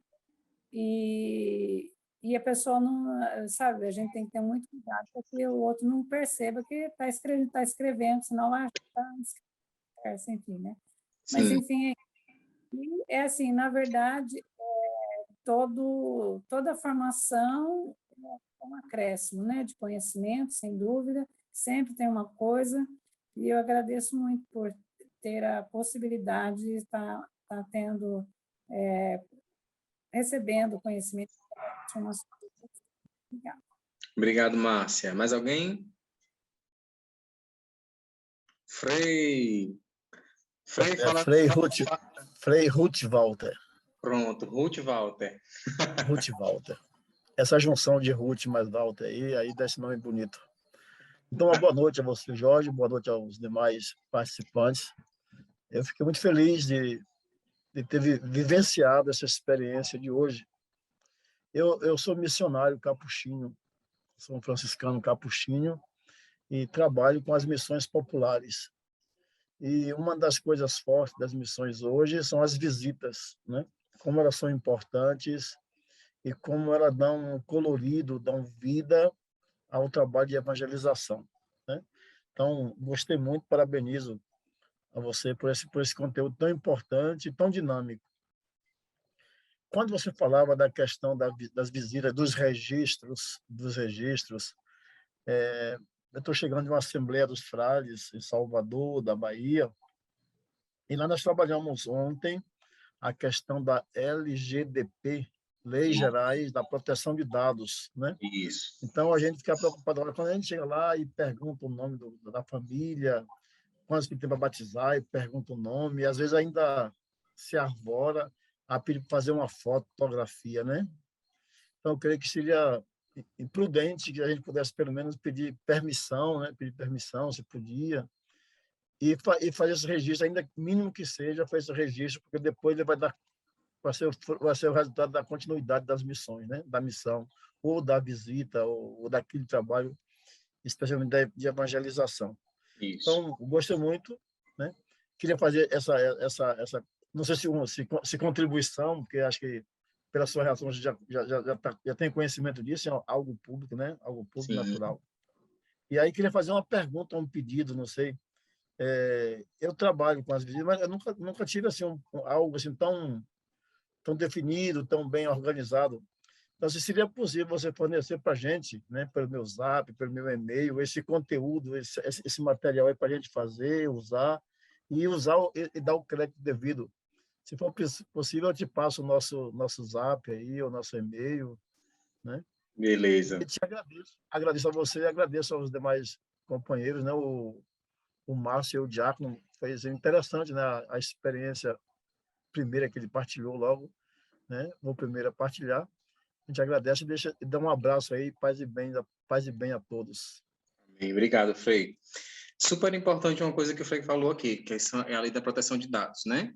E a pessoa não, sabe, a gente tem que ter muito cuidado para que o outro não perceba que está escrevendo, senão vai achar, enfim, né? Mas, enfim, assim, na verdade, toda a formação é um acréscimo, né, de conhecimento, sem dúvida, sempre tem uma coisa, e eu agradeço muito por ter a possibilidade de estar tendo, recebendo conhecimento de formação. Obrigada. Obrigado, Márcia. Mais alguém? Frei, fala. Frei Ruth Walter. Pronto, Ruth Walter. Ruth Walter. Essa junção de Ruth mais Walter aí dá esse nome bonito. Então, uma boa noite a você, Jorge, boa noite aos demais participantes. Eu fiquei muito feliz de ter vivenciado essa experiência de hoje. Eu sou missionário capuchinho, sou um franciscano capuchinho e trabalho com as missões populares. E uma das coisas fortes das missões hoje são as visitas, né? Como elas são importantes e como elas dão colorido, dão vida ao trabalho de evangelização, né? Então, gostei muito, parabenizo a você por esse conteúdo tão importante e tão dinâmico. Quando você falava da questão das visitas, dos registros, eu estou chegando de uma Assembleia dos Frades em Salvador, da Bahia, e lá nós trabalhamos ontem a questão da LGDP, Leis Gerais da Proteção de Dados, né? Isso. Então, a gente fica preocupado agora, quando a gente chega lá e pergunta o nome da família, quantos que tem para batizar, e pergunta o nome, e às vezes ainda se arvora a pedir para fazer uma fotografia, né? Então, eu creio que seria imprudente que a gente pudesse, pelo menos, pedir permissão, né? Pedir permissão, se podia, e fazer esse registro, ainda mínimo que seja, fazer esse registro, porque depois ele vai ser o resultado da continuidade das missões, né? Da missão, ou da visita, ou daquele trabalho, especialmente de evangelização. Isso. Então, gostei muito, né? Queria fazer essa não sei se contribuição, porque acho que pela sua reação já tem conhecimento disso, é algo público, né? Algo público. Sim. Natural. E aí queria fazer uma pergunta, um pedido, não sei. Eu trabalho com as visitas, mas eu nunca tive assim algo assim tão definido, tão bem organizado. Então, se seria possível você fornecer para a gente, né, pelo meu Zap, pelo meu e-mail, esse conteúdo, esse material aí para a gente fazer, usar e dar o crédito devido. Se for possível, eu te passo o nosso Zap aí, o nosso e-mail, né? Beleza. E te agradeço a você e agradeço aos demais companheiros, né? O Márcio e o Diácono, foi interessante, né? A experiência primeira que ele partilhou logo, né? Vou primeiro a partilhar. A gente agradece e dá um abraço aí, paz e bem a todos. Bem, obrigado, Frei. Super importante uma coisa que o Frei falou aqui, que é a lei da proteção de dados, né?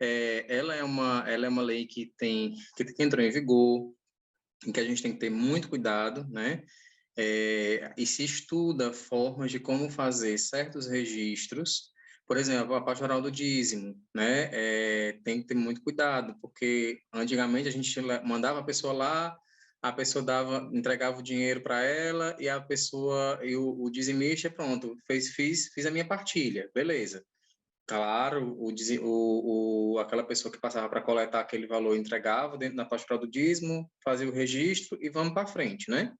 Ela é uma lei que entrou em vigor, em que a gente tem que ter muito cuidado, né? E se estuda formas de como fazer certos registros, por exemplo, a pastoral do dízimo, né? Tem que ter muito cuidado, porque antigamente a gente mandava a pessoa lá, a pessoa entregava o dinheiro para ela e a pessoa e o dizimista, pronto, fiz a minha partilha, beleza. Claro, aquela pessoa que passava para coletar aquele valor entregava dentro da pastoral do dízimo, fazia o registro e vamos para frente, né?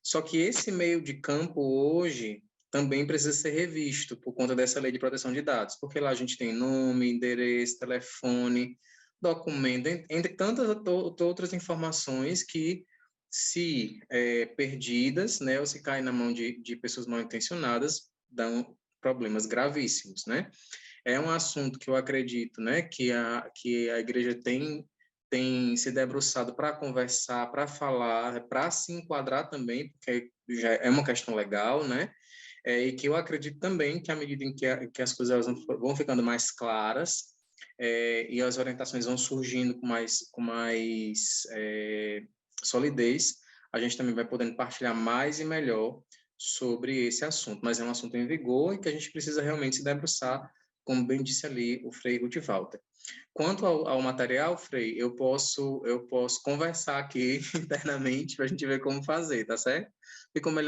Só que esse meio de campo hoje também precisa ser revisto por conta dessa lei de proteção de dados, porque lá a gente tem nome, endereço, telefone, documento, entre tantas outras informações que, se perdidas, né, ou se caem na mão de pessoas mal intencionadas, dão problemas gravíssimos, né? É um assunto que eu acredito, né, que a igreja tem se debruçado para conversar, para falar, para se enquadrar também, porque já é uma questão legal, né? E que eu acredito também que à medida em que as coisas vão ficando mais claras, e as orientações vão surgindo com mais solidez, a gente também vai podendo partilhar mais e melhor sobre esse assunto. Mas é um assunto em vigor e que a gente precisa realmente se debruçar, como bem disse ali o Frei Ruth Walter. Quanto ao material, Frei, eu posso conversar aqui internamente para a gente ver como fazer, tá certo? E como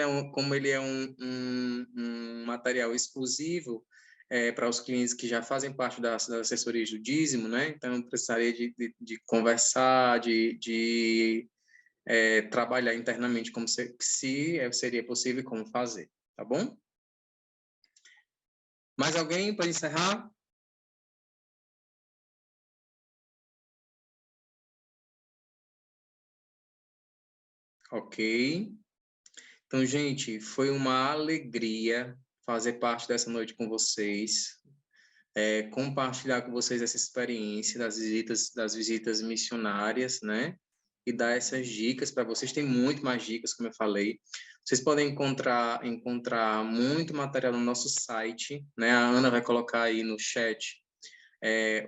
ele é um material exclusivo para os clientes que já fazem parte das assessorias do dízimo, né? Então, eu precisaria de conversar, de trabalhar internamente como se seria possível e como fazer, tá bom? Mais alguém para encerrar? Ok. Então, gente, foi uma alegria fazer parte dessa noite com vocês, compartilhar com vocês essa experiência das visitas missionárias, né? E dar essas dicas para vocês. Tem muito mais dicas, como eu falei. Vocês podem encontrar muito material no nosso site, né? A Ana vai colocar aí no chat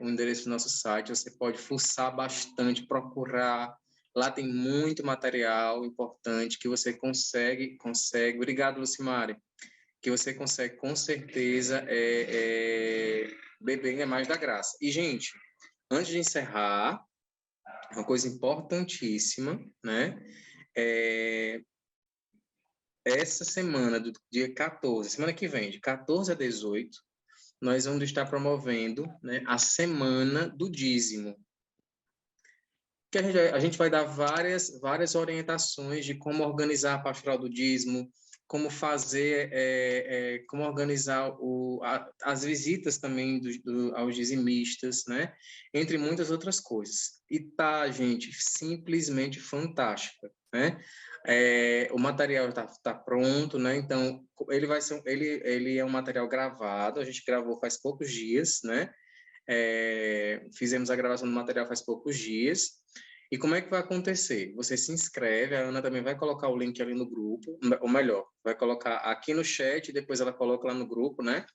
o endereço do nosso site. Você pode fuçar bastante, procurar. Lá tem muito material importante que você consegue. Obrigado, Lucimari. Que você consegue, com certeza, beber mais da graça. E, gente, antes de encerrar, uma coisa importantíssima, né? Essa semana, do dia 14, semana que vem, de 14 a 18, nós vamos estar promovendo, né, a Semana do Dízimo. Que a gente vai dar várias orientações de como organizar a pastoral do dízimo, como fazer, como organizar as visitas também aos dizimistas, né? Entre muitas outras coisas. E tá, gente, simplesmente fantástica, né? O material tá pronto, né? Então, ele é um material gravado, a gente gravou faz poucos dias, né? Fizemos a gravação do material faz poucos dias. E como é que vai acontecer? Você se inscreve, a Ana também vai colocar o link ali no grupo, ou melhor, vai colocar aqui no chat e depois ela coloca lá no grupo, né?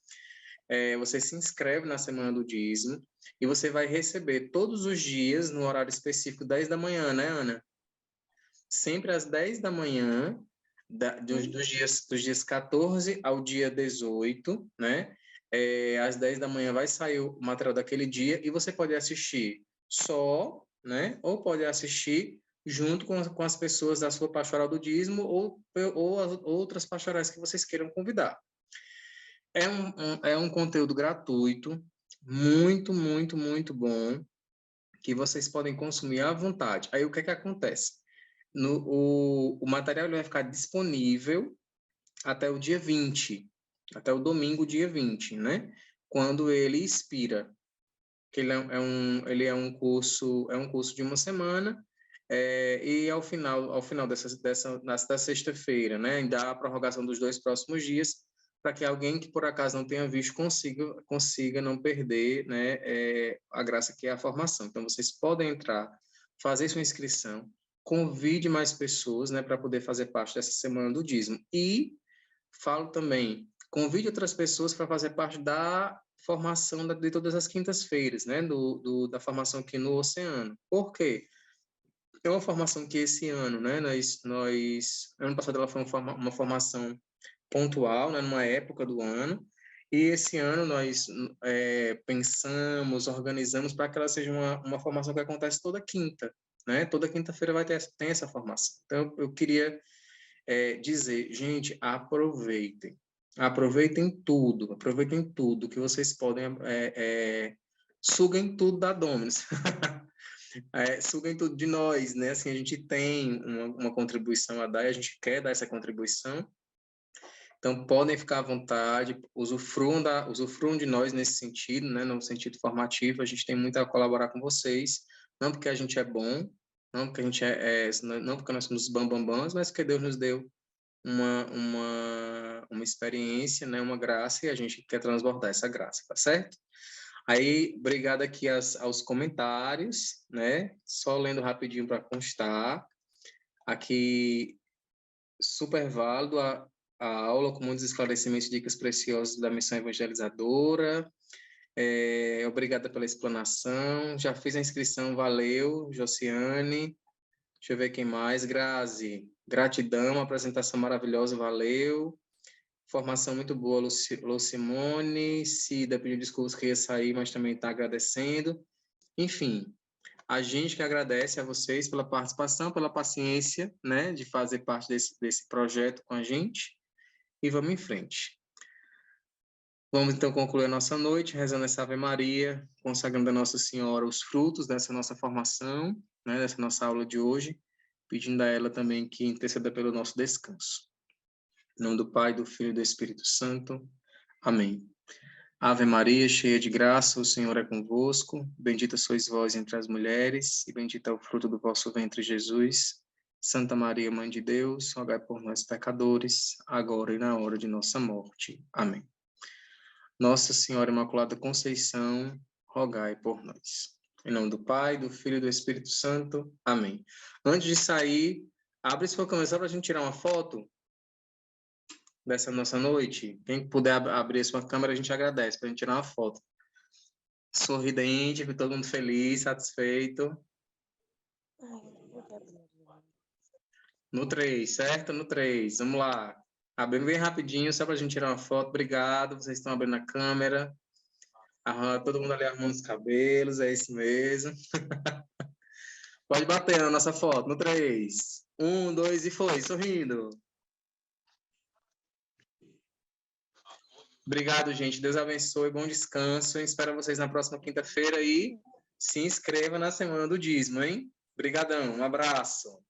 Você se inscreve na Semana do Dízimo e você vai receber todos os dias, no horário específico, 10 da manhã, né, Ana? Sempre às 10 da manhã, dos dias 14 ao dia 18, né? Às 10 da manhã vai sair o material daquele dia e você pode assistir só, né? Ou pode assistir junto com as pessoas da sua pastoral do dízimo ou as outras pastorais que vocês queiram convidar. É um conteúdo gratuito, muito, muito, muito bom, que vocês podem consumir à vontade. Aí, o que é que acontece? O material ele vai ficar disponível até o dia 20, até o domingo, dia 20, né? Quando ele expira. Que ele é um curso de uma semana, E ao final da sexta-feira, né, ainda a prorrogação dos 2 próximos dias, para que alguém que por acaso não tenha visto consiga não perder, né, a graça que é a formação. Então, vocês podem entrar, fazer sua inscrição, convide mais pessoas, né, para poder fazer parte dessa semana do dízimo. E falo também, convide outras pessoas para fazer parte da formação de todas as quintas-feiras, né, da formação aqui no Oceano. Por quê? É uma formação que esse ano, né, ano passado ela foi uma formação pontual, né, numa época do ano, e esse ano nós pensamos, organizamos para que ela seja uma formação que acontece toda quinta, né, toda quinta-feira tem essa formação. Então, eu queria dizer, gente, aproveitem tudo que vocês podem, suguem tudo da Dominus. Suguem tudo de nós, né? Assim, a gente tem uma contribuição a dar e a gente quer dar essa contribuição. Então, podem ficar à vontade, usufruam de nós nesse sentido, né? No sentido formativo, a gente tem muito a colaborar com vocês, não porque a gente é bom, não porque a gente não porque nós somos bambambãs, mas porque Deus nos deu uma experiência, né? Uma graça, e a gente quer transbordar essa graça, tá certo? Aí, obrigado aqui aos comentários, né? Só lendo rapidinho para constar. Aqui, super válido a aula, com muitos esclarecimentos e dicas preciosas da missão evangelizadora. Obrigada pela explanação. Já fiz a inscrição, valeu, Josiane. Deixa eu ver quem mais. Grazi, gratidão, apresentação maravilhosa, valeu. Formação muito boa, Lucimone. Cida pediu desculpas que ia sair, mas também está agradecendo. Enfim, a gente que agradece a vocês pela participação, pela paciência, né, de fazer parte desse projeto com a gente. E vamos em frente. Vamos, então, concluir a nossa noite, rezando essa Ave Maria, consagrando a Nossa Senhora os frutos dessa nossa formação, né, dessa nossa aula de hoje, pedindo a ela também que interceda pelo nosso descanso. Em nome do Pai, do Filho e do Espírito Santo. Amém. Ave Maria, cheia de graça, o Senhor é convosco. Bendita sois vós entre as mulheres, e bendito é o fruto do vosso ventre, Jesus. Santa Maria, Mãe de Deus, rogai por nós, pecadores, agora e na hora de nossa morte. Amém. Nossa Senhora Imaculada Conceição, rogai por nós. Em nome do Pai, do Filho e do Espírito Santo. Amém. Antes de sair, abre se for começar para a gente tirar uma foto dessa nossa noite. Quem puder abrir a sua câmera, a gente agradece, para a gente tirar uma foto. Sorridente, todo mundo feliz, satisfeito. No 3, certo? No 3, vamos lá. Abrindo bem rapidinho, só para a gente tirar uma foto. Obrigado, vocês estão abrindo a câmera. Todo mundo ali arrumando os cabelos, é isso mesmo. Pode bater na nossa foto, no 3. 1, 2 e foi, sorrindo. Obrigado, gente. Deus abençoe, bom descanso. Espero vocês na próxima quinta-feira e se inscreva na Semana do Dízimo, hein? Obrigadão, um abraço.